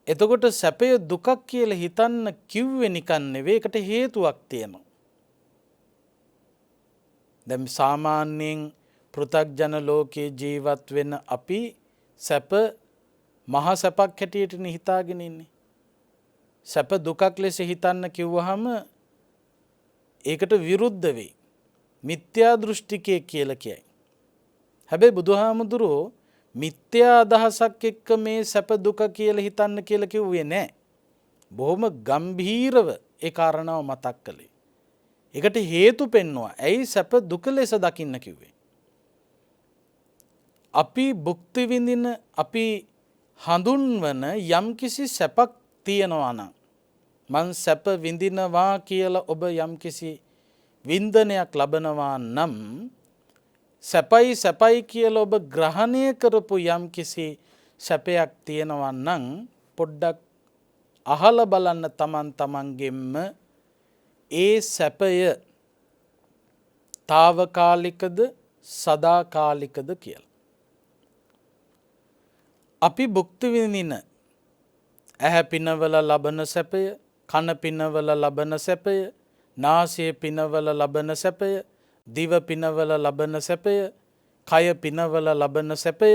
එතකොට සැපය දුකක් කියලා හිතන්න කිව්වේ නිකන් නෙවෙයි, ඒකට හේතුවක් තියෙනවා. දැන් සාමාන්‍යයෙන් පෘථග්ජන ලෝකයේ ජීවත් වෙන අපි සැප මහ සැපක් හැටියට හිතාගෙන ඉන්නේ. සැප දුකක් ලෙස හිතන්න කිව්වහම ඒකට විරුද්ධ වෙයි. මිත්‍යා දෘෂ්ටිකය කියලා කියයි. හැබැයි බුදුහාමුදුරුවෝ මිත්‍යා අදහසක් එක්ක මේ සැප දුක කියලා හිතන්න කියලා කිව්වේ නැහැ. බොහොම ගම්භීරව ඒ කාරණාව මතක් කළේ. ඒකට හේතු පෙන්වුවා. ඇයි සැප දුක ලෙස දකින්න කිව්වේ? අපි භුක්ති විඳින, අපි හඳුන්වන යම්කිසි සැපක් තියෙනවා නම්, මං සැප විඳිනවා කියලා ඔබ යම්කිසි වින්දනයක් ලබනවා නම්, සැපයි සැපයි කියලා ඔබ ග්‍රහණය කරපු යම්කිසි සැපයක් තියෙනවා නම් පොඩ්ඩක් අහලා බලන්න තමන්ගෙන්ම ඒ සැපය తాවකාලිකද සදාකාලිකද කියලා. අපි භුක්ති විඳින ඇහැ පිනවල ලබන සැපය, කන පිනවල ලබන සැපය, නාසය පිනවල ලබන සැපය, දිව පිනවල ලබන සැපය, කය පිනවල ලබන සැපය,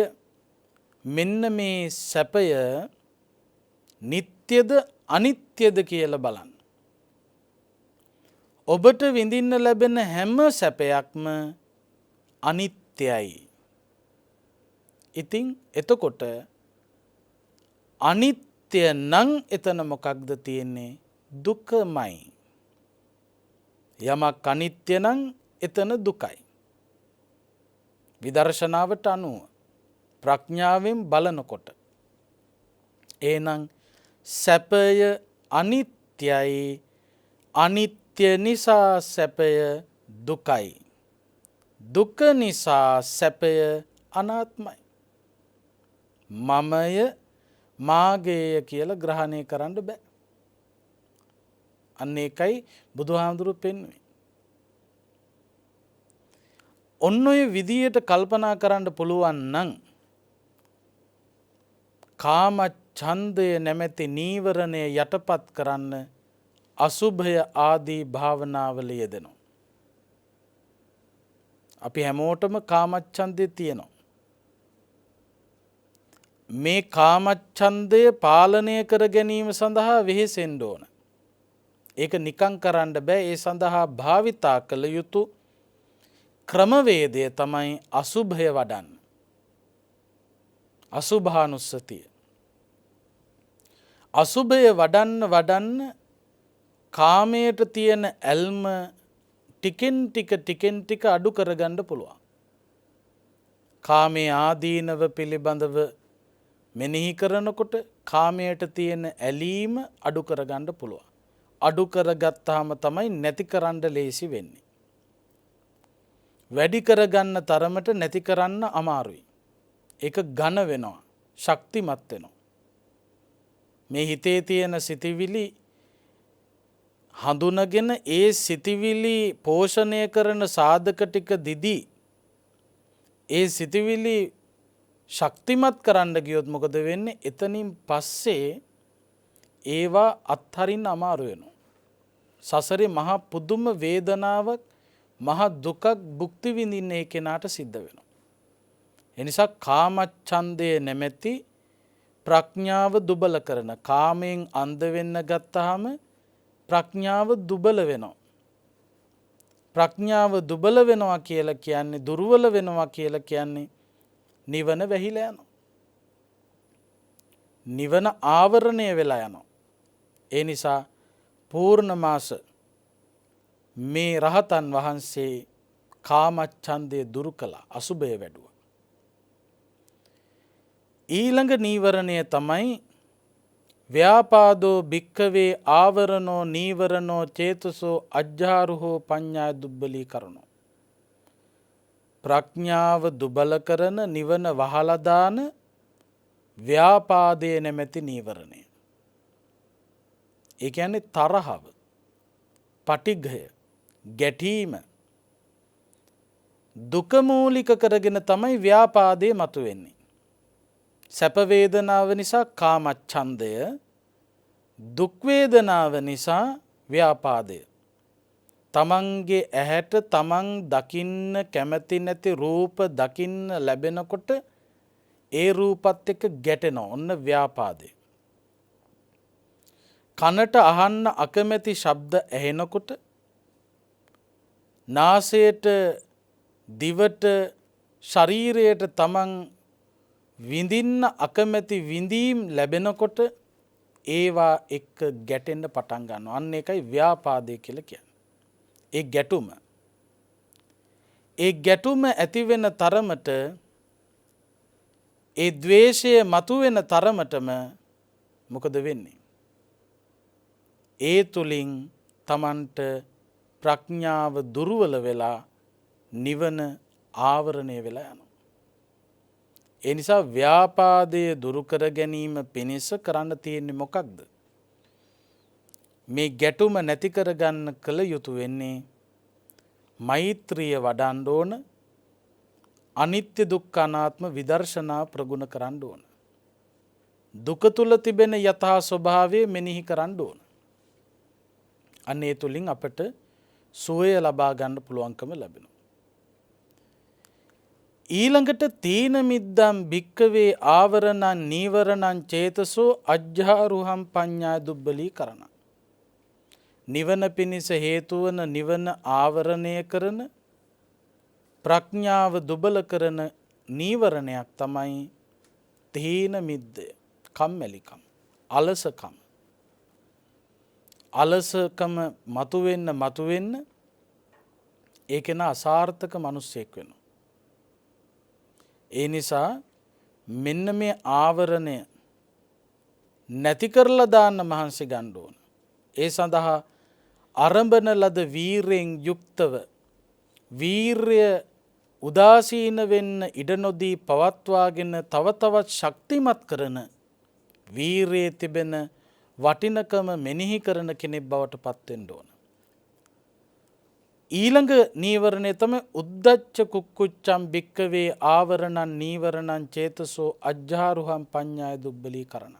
මෙන්න මේ සැපය නිට්ටයද අනිත්‍යද කියලා බලන්න. ඔබට විඳින්න ලැබෙන හැම සැපයක්ම අනිත්‍යයි. ඉතින් එතකොට අනිත්‍ය නම් එතන මොකක්ද තියෙන්නේ? දුකමයි. යමක් අනිත්‍ය නම් එතන දුකයි. විදර්ශනාවට අනුව ප්‍රඥාවෙන් බලනකොට එහෙනම් සැපය අනිත්‍යයි. අනිත්‍ය නිසා සැපය දුකයි. දුක නිසා සැපය අනාත්මයි. මමය මාගේය කියලා ග්‍රහණය කරන්න බෑ. අන්න ඒකයි බුදුහාමුදුරුවෝ පෙන්වන්නේ. ඔන්න ඔය විදියට කල්පනා කරන්න පුළුවන් නම් කාමච්ඡන්දය නැමැති නීවරණය යටපත් කරන්න අසුභය ආදී භාවනාවල යෙදෙනවා. අපි හැමෝටම කාමච්ඡන්දය තියෙනවා. මේ කාමච්ඡන්දය පාලනය කර ගැනීම සඳහා වෙහෙසෙන්න ඕන. ඒක නිකං කරන්න බෑ. ඒ සඳහා භාවිතා කළ යුතු ක්‍රමවේදය තමයි අසුභය වඩන්න. අසුභානුස්සතිය. අසුභය වඩන්න කාමයට තියෙන ඇල්ම ටිකෙන් ටික අඩු කරගන්න පුළුවන්. කාමයේ ආදීනව පිළිබඳව මෙනෙහි කරනකොට කාමයට තියෙන ඇලීම අඩු කරගන්න පුළුවන්. අඩු කරගත්තාම තමයි නැති කරන්න ලේසි වෙන්නේ. වැඩි කරගන්න තරමට නැති කරන්න අමාරුයි. ඒක ඝන වෙනවා, ශක්තිමත් වෙනවා. මේ හිතේ තියෙන සිතිවිලි හඳුනගෙන ඒ සිතිවිලි පෝෂණය කරන සාධක ටික දිදී ඒ සිතිවිලි ශක්තිමත් කරන්න ගියොත් මොකද වෙන්නේ? එතනින් පස්සේ ඒවා අත්හරින්න අමාරු වෙනවා. සසරේ මහා පුදුම වේදනාවක්, මහා දුකක් භුක්ති විඳින්න ඒ කෙනාට සිද්ධ වෙනවා. එනිසා කාමච්ඡන්දය නැමැති ප්‍රඥාව දුබල කරන, කාමයෙන් අන්ධ වෙන්න ගත්තාම ප්‍රඥාව දුබල වෙනවා. ප්‍රඥාව දුබල වෙනවා කියලා කියන්නේ, දුර්වල වෙනවා කියලා කියන්නේ නිවන වැහිලා යනවා. නිවන ආවරණය වෙලා යනවා. ඒ නිසා පූර්ණමාස මේ රහතන් වහන්සේ කාමච්ඡන්දය දුරු කළා, අසුභය වැඩුවා. ඊළඟ නීවරණය තමයි ව්‍යාපාදෝ භික්ඛවේ ආවරණෝ නීවරණෝ චේතසෝ අජ්ජාරුහෝ පඤ්ඤා දුබ්බලී කරනෝ. ප්‍රඥාව දුබල කරන, නිවන වහලා දාන ව්‍යාපාදයේ නැමැති නීවරණය. ඒ කියන්නේ තරහව, පටිඝය, ගැටීම, දුක මූලික කරගෙන තමයි ව්‍යාපාදේ මතුවෙන්නේ. සැප වේදනාව නිසා කාමච්ඡන්දය, දුක් වේදනාව නිසා ව්‍යාපාදය. තමන්ගේ ඇහැට තමන් දකින්න කැමති නැති රූප දකින්න ලැබෙනකොට ඒ රූපත් එක්ක ගැටෙනවා. ඔන්න ව්‍යාපාදය. කනට අහන්න අකමැති ශබ්ද ඇහෙනකොට, නාසයට, දිවට, ශරීරයට තමන් විඳින්න අකමැති විඳීම් ලැබෙනකොට ඒවා එක්ක ගැටෙන්න පටන් ගන්නවා. අන්න ඒකයි ව්‍යාපාදය කියලා කියන්නේ. ඒ ගැටුම. ඒ ගැටුම ඇති වෙන තරමට, ඒ ද්වේෂය මතුවෙන තරමටම මොකද වෙන්නේ? ඒ තුලින් තමන්ට ප්‍රඥාව දුර්වල වෙලා නිවන ආවරණය වෙලා යනවා. ඒ නිසා ව්‍යාපාදය දුරු කර ගැනීම පිණිස කරන්න තියෙන්නේ මොකක්ද? මේ ගැටුම නැති කරගන්න කළ යුතු වෙන්නේ මෛත්‍රිය වඩන්න ඕන, අනිත්‍ය දුක්ඛ අනාත්ම විදර්ශනා ප්‍රගුණ කරන්න ඕන. දුක තුල තිබෙන යථා ස්වභාවය මෙනෙහි කරන්න ඕන. අන්න ඒ තුලින් අපට සුවය ලබා ගන්න පුළුවන්කම ලැබෙනවා. ඊළඟට තීන මිද්දම් භික්කවේ ආවරණං නීවරණං චේතසෝ අජ්ජාරුහම් පඤ්ඤා දුබ්බලී කරණ. නිවන පිණිස හේතු වන නිවන ආවරණය කරන ප්‍රඥාව දුබල කරන නීවරණයක් තමයි තීන මිද්දය, කම්මැලිකම, අලසකම. අලසකම මතුවෙන්න ඒ කෙනා අසාර්ථක මිනිසෙක් වෙනවා. ඒ නිසා මෙන්න මේ ආවරණය නැති කරලා දාන්න මහන්සි ගන්න ඕන. ඒ සඳහා ආරම්භන ලද වීරයෙන් යුක්තව වීරය උදාසීන වෙන්න ඉඩ නොදී පවත්වාගෙන තව තවත් ශක්තිමත් කරන වීරයේ තිබෙන වටිනකම මෙනෙහි කරන කෙනෙක් බවට පත් වෙන්න ඕන. ඊළඟ නීවරණය තමයි උද්ධච්ච කුක්කුච්චම් භික්කවේ ආවරණං නීවරණං චේතසෝ අජ්ජාරුහම් පඤ්ඤාය දුබ්බලී කරණ.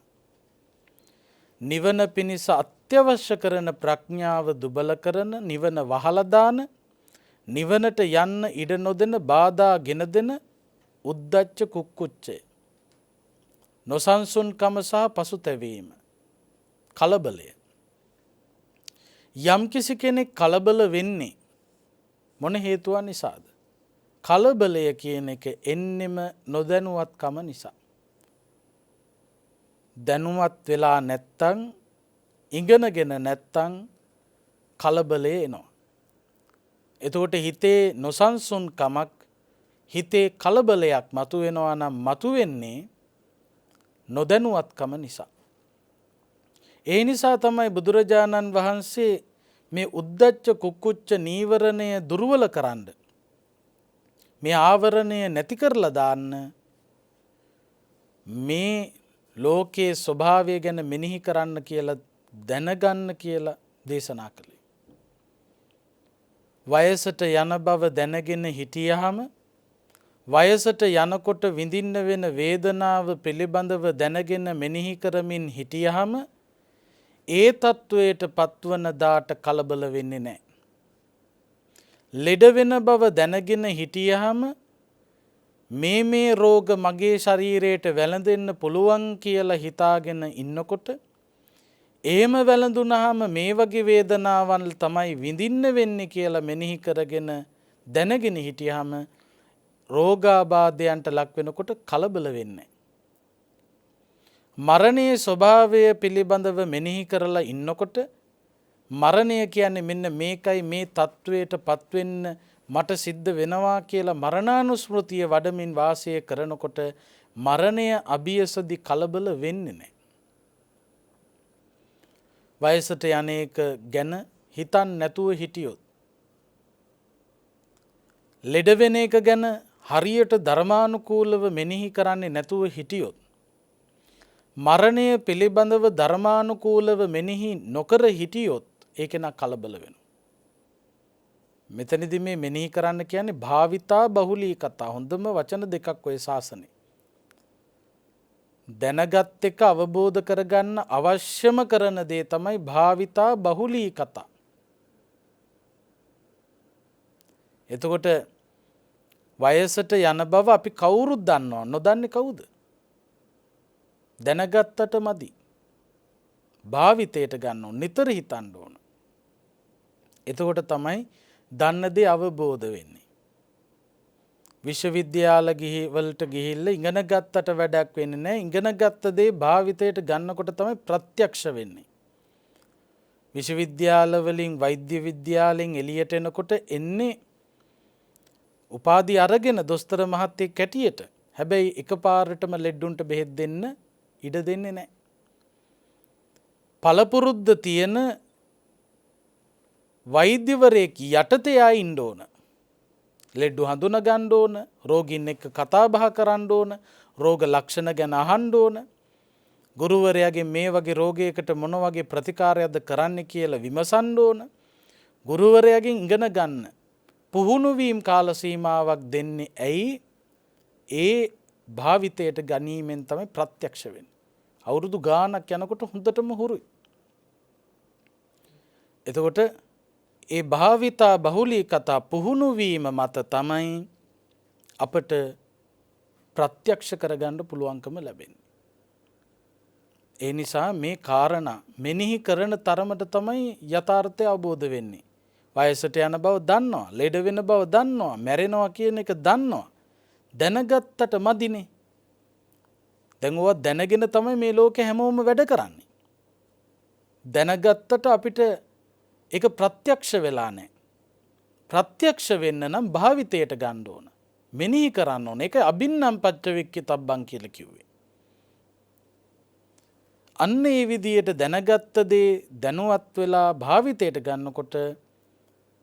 නිවන පිණිස අත්‍යවශ්‍ය කරන ප්‍රඥාව දුබල කරන, නිවන වහලා දාන, නිවනට යන්න ඉඩ නොදෙන බාධා ගෙන දෙන උද්ධච්ච කුක්කුච්චය, නොසන්සුන්කම සහ පසුතැවීම, කලබලය. යම්කිසි කෙනෙක් කලබල වෙන්නේ මොන හේතුවක් නිසාද? කලබලය කියන එක එන්නෙම නොදැනුවත්කම නිසා. දැනුවත් වෙලා නැත්තම්, ඉගෙනගෙන නැත්තම් කලබලය එනවා. එතකොට හිතේ නොසන්සුන්කමක්, හිතේ කලබලයක් මතුවෙනවා නම් මතුවෙන්නේ නොදැනුවත්කම නිසා. ඒ නිසා තමයි බුදුරජාණන් වහන්සේ මේ උද්ධච්ච කුක්කුච්ච නීවරණය දුර්වල කරන්න, මේ ආවරණය නැති කරලා දාන්න, මේ ලෝකයේ ස්වභාවය ගැන මෙනෙහි කරන්න කියලා, දැනගන්න කියලා දේශනා කළේ. වයසට යන බව දැනගෙන හිටියහම, වයසට යනකොට විඳින්න වෙන වේදනාව පිළිබඳව දැනගෙන මෙනෙහි කරමින් හිටියහම ඒ තත්වයට පත්වන දාට කලබල වෙන්නේ නැහැ. ලෙඩ වෙන බව දැනගෙන හිටියහම මේ රෝග මගේ ශරීරයට වැළඳෙන්න පුළුවන් කියලා හිතාගෙන ඉන්නකොට, එහෙම වැළඳුනහම මේ වගේ වේදනාවන් තමයි විඳින්න වෙන්නේ කියලා මෙනෙහි කරගෙන දැනගෙන හිටියහම රෝගාබාධයන්ට ලක් වෙනකොට කලබල වෙන්නේ. මරණයේ ස්වභාවය පිළිබඳව මෙනෙහි කරලා ඉන්නකොට, මරණය කියන්නේ මෙන්න මේකයි, මේ තත්වයට පත්වෙන්න මට සිද්ධ වෙනවා කියලා මරණානුස්මෘතිය වඩමින් වාසය කරනකොට මරණය අභියසදි කලබල වෙන්නේ නැහැ. වයසට යන්නේක ගැන හිතන් නැතුව හිටියොත්, ලෙඩ වෙන එක ගැන හරියට ධර්මානුකූලව මෙනෙහි කරන්නේ නැතුව හිටියොත්, මරණය පිළිබඳව ධර්මානුකූලව මෙනෙහි නොකර හිටියොත් ඒක නා කලබල වෙනවා. මෙතනදී මේ මෙනෙහි කරන්න කියන්නේ භාවිතා බහුලී කතා. හොඳම වචන දෙකක් ඔය ශාසනේ. දැනගත් එක අවබෝධ කරගන්න අවශ්‍යම කරන දේ තමයි භාවිතා බහුලී කතා. එතකොට වයසට යන බව අපි කවුරුත් දන්නවා. නොදන්නේ කවුද? දැනගත්තට මදි. භාවිතයට ගන්න ඕන, නිතර හිතන්න ඕන. එතකොට තමයි දන්න දේ අවබෝධ වෙන්නේ. විශ්වවිද්‍යාල වලට ගිහිල්ලා ඉගෙන ගත්තට වැඩක් වෙන්නේ නැහැ. ඉගෙන ගත්ත දේ භාවිතයට ගන්නකොට තමයි ප්‍රත්‍යක්ෂ වෙන්නේ. විශ්වවිද්‍යාල වලින්, වෛද්‍ය විද්‍යාලෙන් එළියට එනකොට එන්නේ උපාධි අරගෙන දොස්තර මහත්තයෙක් කැටියට. හැබැයි එකපාරටම ලෙඩුන්ට බෙහෙත් දෙන්න ඉඩ දෙන්නේ නැහැ. පළපුරුද්ද තියෙන වෛද්‍යවරයෙක් යටතේ ආ ඉන්න ඕන. ලෙඩු හඳුනා ගන්න ඕන, රෝගීන් එක්ක කතා බහ කරන්න ඕන, රෝග ලක්ෂණ ගැන අහන්න ඕන. ගුරුවරයාගේ මේ වගේ රෝගයකට මොන වගේ ප්‍රතිකාරයක්ද කරන්න කියලා විමසන්න ඕන. ගුරුවරයාගෙන් ඉගෙන ගන්න පුහුණු වීම කාල සීමාවක් දෙන්නේ ඇයි? ඒ භාවිතයට ගැනීමෙන් තමයි ප්‍රත්‍යක්ෂ වෙන්නේ. අවුරුදු ගාණක් යනකොට හොඳටම හුරුයි. එතකොට ඒ භාවිතා බහුලී කතා පුහුණු වීම මත තමයි අපට ප්‍රත්‍යක්ෂ කරගන්න පුළුවන්කම ලැබෙන්නේ. ඒ නිසා මේ කාරණා මෙනෙහි කරන තරමට තමයි යථාර්ථය අවබෝධ වෙන්නේ. වයසට යන බව දන්නවා, ලෙඩ වෙන බව දන්නවා, මැරෙනවා කියන එක දන්නවා. දැනගත්තට මදිනේ. දැන් ඕවා දැනගෙන තමයි මේ ලෝකේ හැමෝම වැඩ කරන්නේ. දැනගත්තට අපිට ඒක ප්‍රත්‍යක්ෂ වෙලා නැහැ. ප්‍රත්‍යක්ෂ වෙන්න නම් භාවිතයට ගන්න ඕන. මෙනෙහි කරන්න ඕන. ඒක අබින්නම් පච්චවෙක්කිතබ්බං කියලා කිව්වේ. අන්න ඒ විදියට දැනගත්ත දේ දැනුවත් වෙලා භාවිතයට ගන්නකොට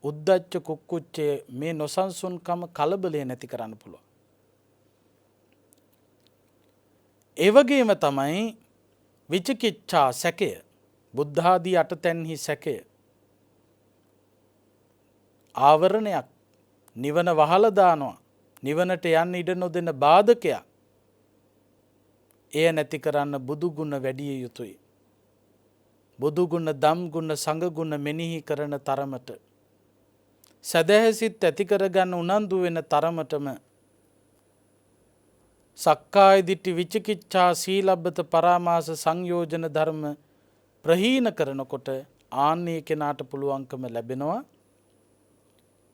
උද්දච්ච කුක්කුච්චය මේ නොසන්සුන්කම කලබලය නැති කරන්න පුළුවන්. ඒ වගේම තමයි විචිකිච්ඡා සැකය, බුද්ධ ආදී අටතැන්හි සැකය ආවරණයක්, නිවන වහලා දානවා, නිවනට යන්න ඉඩ නොදෙන බාධකයක්. එය නැති කරන්න බුදු ගුණ වැඩි යුතුයි. බුදු ගුණ, දම් ගුණ, සංඝ ගුණ මෙනෙහි කරන තරමට, සදහැසිත ඇති කරගන්න උනන්දු වෙන තරමටම සක්කාය දිට්ඨි, විචිකිච්ඡා, සීලබ්බත පරාමාස සංයෝජන ධර්ම ප්‍රහීන කරනකොට ආන්නේ කෙනාට පුළුවන්කම ලැබෙනවා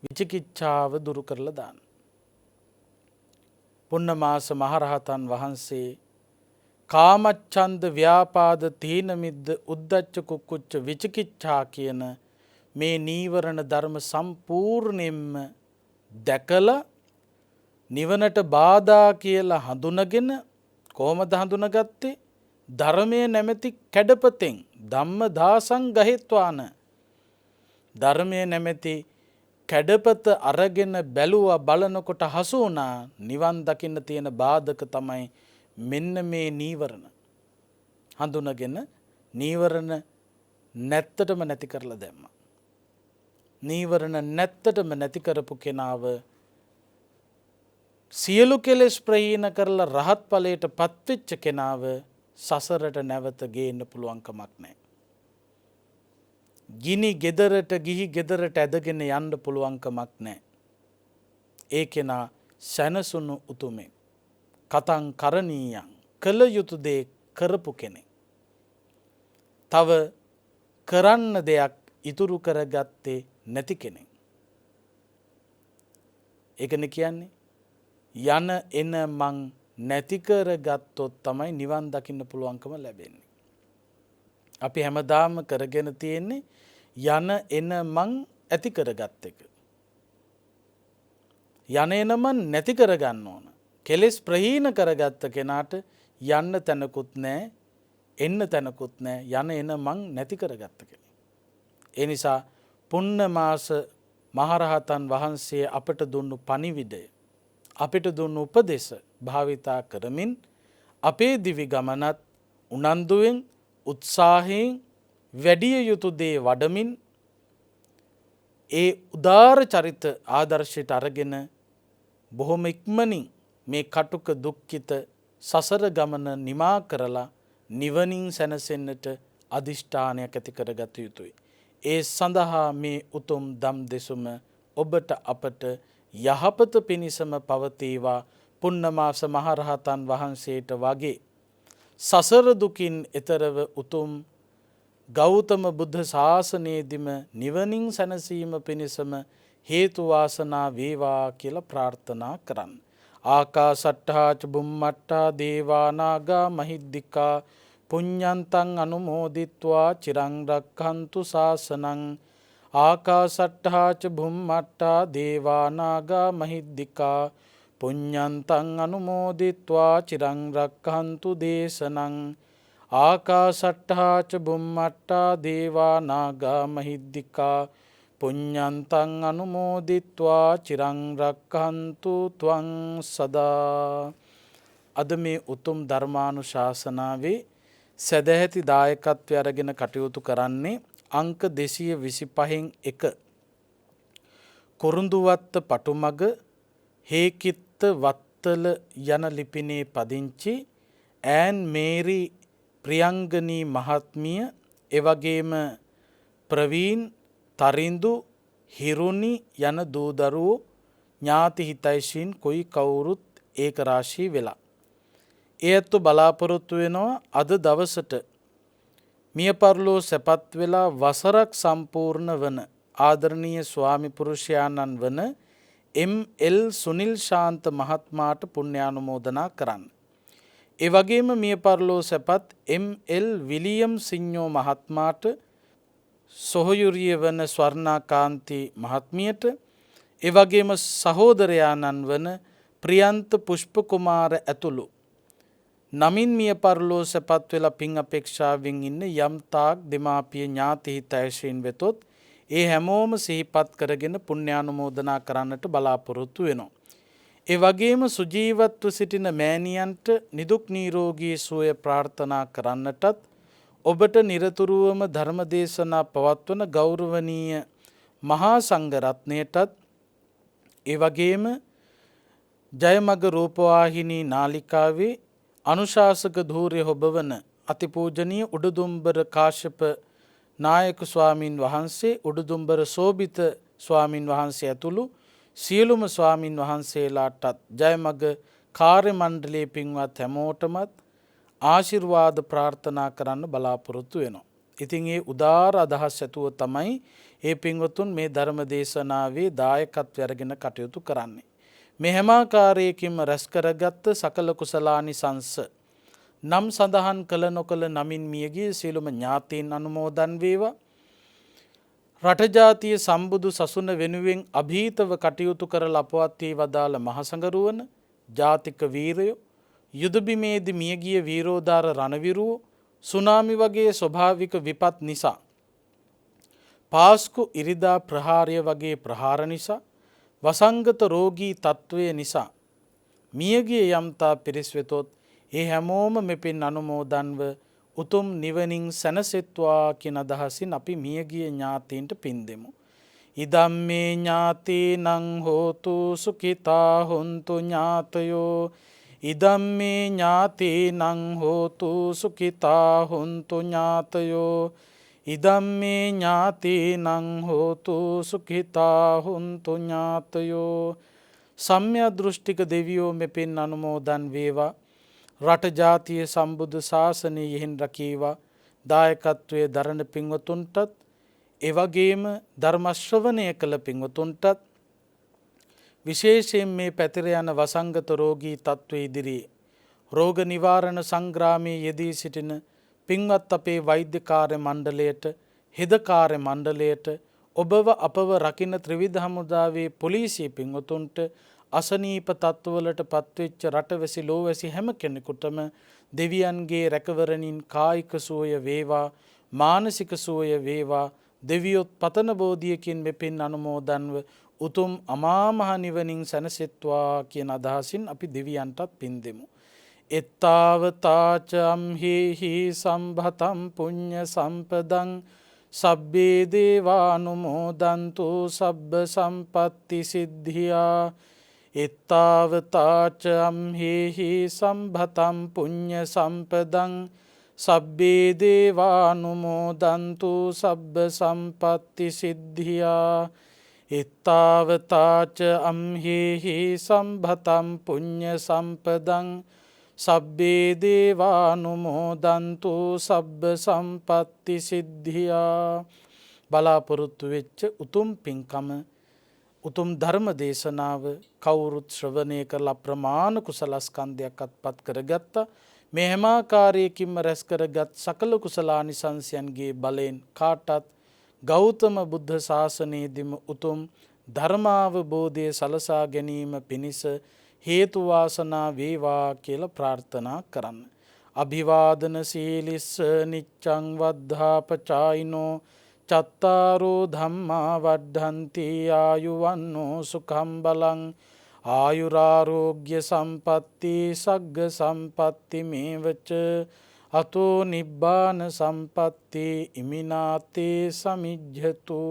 විචිකිච්ඡාව දුරු කරලා දාන්න. පුන්නමාස මහරහතන් වහන්සේ කාමච්ඡන්ද, ව්‍යාපාද, තීන මිද්ද, උද්ධච්ච කුක්කුච්ච, විචිකිච්ඡා කියන මේ නීවරණ ධර්ම සම්පූර්ණයෙන්ම දැකලා නිවනට බාධා කියලා හඳුනගෙන, කොහොමද හඳුනගත්තේ? ධර්මයේ නැමැති කැඩපතෙන් ධම්ම දාසං ගහෙත්වාන. ධර්මයේ නැමැති කැඩපත අරගෙන බැලුවා, බලනකොට හසු වුණා නිවන් දකින්න තියෙන බාධක තමයි මෙන්න මේ නීවරණ. හඳුනගෙන නීවරණ නැත්තටම නැති කරලා දැම්මා. නීවරණ නැත්තටම නැති කරපු කෙනාව සියලු කෙලෙස් ප්‍රහීන කරලා රහත් ඵලයට පත්වෙච්ච කෙනාව සසරට නැවත ගේන්න පුළුවන් කමක් නැහැ. ගිනි ගෙදරට, ගිහි ගෙදරට ඇදගෙන යන්න පුළුවන් කමක් නැහැ. ඒ කෙනා සැනසුණු උතුමෙක්. කතං කරණීයං, කළ යුතු දේ කරපු කෙනෙක්. තව කරන්න දෙයක් ඉතුරු කරගත්තේ නැති කෙනෙක්. ඒකනේ කියන්නේ යන එන මං නැති කරගත්තොත් තමයි නිවන් දකින්න පුළුවන්කම ලැබෙන්නේ. අපි හැමදාම කරගෙන තියෙන්නේ යන එන මං ඇති කරගත් එක. යන එන මං නැති කරගන්න ඕන. කෙලෙස් ප්‍රහීන කරගත්ත කෙනාට යන්න තැනකුත් නැහැ, එන්න තැනකුත් නැහැ. යන එන මං නැති කරගත්ත කෙනෙක්. ඒ නිසා පුන්නමාස මහරහතන් වහන්සේ අපට දුන්නු පණිවිඩය, අපිට දුන්නු උපදේශ භාවිතා කරමින් අපේ දිවි ගමනත් උනන්දුවෙන්, උත්සාහයෙන් වැඩිය යුතු දේ වඩමින් ඒ උදාර චරිත ආදර්ශයට අරගෙන බොහොම ඉක්මනින් මේ කටුක දුක්ඛිත සසර ගමන නිමා කරලා නිවනින් සැනසෙන්නට අදිෂ්ඨානයක් ඇති කරගත යුතුයි. ඒ සඳහා මේ උතුම් දම් දෙසුම ඔබට අපට යහපත පිණිසම පවතිවා. පුන්නමාස මහරහතන් වහන්සේට වගේ සසර දුකින් එතරව උතුම් ගෞතම බුද්ධ ශාසනයේදීම නිවනින් සැනසීම පිණිසම හේතු වාසනා වේවා කියලා ප්‍රාර්ථනා කරන්න. ආකාසට්ඨා ච බුම්මට්ඨා දේවා නාග මහිද්దికා පුඤ්ඤන්තං අනුමෝදිත්වා චිරං රක්ඛන්තු ශාසනං. ආකාසට්ඨා ච බුම්මට්ඨා දේවා නාග මහිද්దికා පුඤ්ඤන්තං අනුමෝදිත්වා චිරං රක්ඛන්තු දේශනං. ආකාසට්ඨා ච බුම්මට්ඨා දේවා නාග මහිද්దికා පුඤ්ඤන්තං අනුමෝදිත්වා චිරං රක්ඛන්තු ත්වං සදා. අද මේ උතුම් ධර්මානුශාසනාවේ සදැහැති දායකත්වය අරගෙන කටයුතු කරන්නේ අංක 225න් 1 කුරුඳුවත්ත පටුමග හේකිත්ත වත්තල යන ලිපිනේ පදිංචි ඈන් මේරි ප්‍රියංගනී මහත්මිය, එවැගේම ප්‍රවීන් තරිඳු හිරුනි යන දූ දරුවෝ ඥාති හිතයිශීන් කොයි කවුරුත් ඒක රාශී වෙලා. ඒ ඇත්තු බලාපොරොත්තු වෙනවා අද දවසට මිය පරලෝ සැපත් වෙලා වසරක් සම්පූර්ණ වන ආදරණීය ස්වාමි පුරුෂයාණන් වන එම්.එල්. සුනිල් ශාන්ත මහත්මයාට පුණ්‍යානුමෝදනා කරන්න. ඒ වගේම මිය පරලෝ සැපත් එම්.එල්. විලියම් සිඤ්ඤෝ මහත්මයාට, සොහොයුරිය වන ස්වර්ණාකාන්ති මහත්මියට, ඒ වගේම සහෝදරයාණන් වන ප්‍රියන්ත පුෂ්ප කුමාර ඇතුළු නමින් මිය පරලෝ සැපත් වෙලා පින් අපේක්ෂාවෙන් ඉන්න යම් තාක් දෙමාපිය ඥාති හිතයිශීන් වෙතොත් ඒ හැමෝම සිහිපත් කරගෙන පුණ්‍යානුමෝදනා කරන්නට බලාපොරොත්තු වෙනවා. ඒ වගේම සුජීවත්ව සිටින මෑණියන්ට නිදුක් නිරෝගී සුවය ප්‍රාර්ථනා කරන්නටත්, ඔබට නිරතුරුවම ධර්මදේශනා පවත්වන ගෞරවනීය මහා සංඝරත්නයටත්, ඒ වගේම ජයමග රූපවාහිනී නාලිකාවේ අනුශාසක ධූරය හොබවන අතිපූජනීය උඩුදුම්බර කාශ්‍යප නායක ස්වාමින් වහන්සේ, උඩුදුම්බර සෝභිත ස්වාමින් වහන්සේ ඇතුළු සියලුම ස්වාමින් වහන්සේලාටත් ජයමග කාර්ය මණ්ඩලයේ පින්වත් හැමෝටමත් ආශිර්වාද ප්‍රාර්ථනා කරන්න බලාපොරොත්තු වෙනවා. ඉතින් ඒ උදාර අදහස් ඇතුව තමයි ඒ පින්වතුන් මේ ධර්ම දේශනාවේ දායකත්වය අරගෙන කටයුතු කරන්නේ. මේ හැම ආකාරයකින්ම රැස් කරගත් සකල කුසලානිසංස නම් සඳහන් කළ නොකළ නමින් මියගිය සියලුම ඥාතීන් අනුමෝදන් වේවා. රට ජාතිය සම්බුදු සසුන වෙනුවෙන් අභීතව කටයුතු කරලා අපවත් වී වදාළ මහසඟරුවන ජාතික වීරයෝ, යුද බිමේදී මියගිය වීරෝදාර රණවිරුවෝ, සුනාමි වගේ ස්වභාවික විපත් නිසා, පාස්කු ඉරිදා ප්‍රහාරය වගේ ප්‍රහාර නිසා, වසංගත රෝගී තත්ත්වය නිසා මියගිය යම්තා පිරිස් වෙතොත් ඒ හැමෝම මෙපින් අනුමෝදන්ව උතුම් නිවනින් සැනසෙත්වා කියන අදහසින් අපි මියගිය ඥාතීන්ට පින් දෙමු. ඉදම්මේ ඥාතීනං හෝතු සුඛිතා හොන්තු ඥාතයෝ. ඉදම්මේ ඥාතීනං හෝතු සුඛිතා හොන්තු ඥාතයෝ. ඉදම්මේ ඥාතීනං හෝතු සුඛිතා හොන්තු ඥාතයෝ. සම්‍යක් දෘෂ්ටික දෙවියෝ මෙපින් අනුමෝදන් වේවා. රට ජාතිය සම්බුදු ශාසනය යෙහින් රකීවා. දායකත්වයේ දරණ පින්වතුන්ටත්, එවැගේම ධර්ම ශ්‍රවණය කළ පින්වතුන්ටත්, විශේෂයෙන් මේ පැතිර යන වසංගත රෝගී තත්ත්වයේ ඉදිරියේ රෝග නිවාරණ සංග්‍රාමයේ යෙදී සිටින පින්වත් අපේ වෛද්‍ය කාර්ය මණ්ඩලයට, හෙද කාර්ය මණ්ඩලයට, ඔබව අපව රකින්න ත්‍රිවිධ හමුදාවේ පොලිසිය පින්වතුන්ට, අසනීප තත්ත්වවලට පත්වෙච්ච රටවැසි ලෝවැසි හැම කෙනෙකුටම දෙවියන්ගේ රැකවරණින් කායික සුවය වේවා, මානසික සුවය වේවා. දෙවියොත් පතන බෝධියකින් මෙපින් අනුමෝදන්ව උතුම් අමා මහ නිවනින් සැනසෙත්වා කියන අදහසින් අපි දෙවියන්ටත් පින් දෙමු. එත්තාවතාච අම්හෙහි සම්භතම් පුඤ්ඤ සම්පදං සබ්බේ දේවානුමෝදන්තු සබ්බ සම්පත්ති සිද්ධියා. එත්තාවතාච අම්හෙහි සම්භතම් පුඤ්ඤ සම්පදං සබ්බේ දේවානුමෝදන්තු සබ්බ සම්පත්ති සිද්ධියා. එත්තාවතාච අම්හෙහි සම්භතම් පුඤ්ඤ සම්පදං සබ්බේ දේවානුමෝදන්තු සබ්බ සම්පත්ති සිද්ධියා. බලාපොරොත්තු වෙච්ච උතුම් පින්කම, උතුම් ධර්ම දේශනාව කවුරුත් ශ්‍රවණය කරලා ප්‍රමාණ කුසලස්කන්ධයක් අත්පත් කරගත්තා. මේ හැම ආකාරයකින්ම රැස් කරගත් සකල කුසලානිසංසයන්ගේ බලයෙන් කාටත් ගෞතම බුද්ධ ශාසනයේදීම උතුම් ධර්මාවබෝධය සලසා ගැනීම පිණිස හේතු වාසනා වේවා කියලා ප්‍රාර්ථනා කරන්න. අභිවාදන සීලිස්ස නිච්ඡං වද්ධාපචායිනෝ චත්තාරෝ ධම්මා වඩ්ඩන්ති ආයුවන්නෝ සුඛං බලං ආයුරාරෝග්‍ය සම්පatti සග්ග සම්පatti මේවච අතෝ නිබ්බාන සම්පatti ඉමිනාතේ සමිජ්ජතු.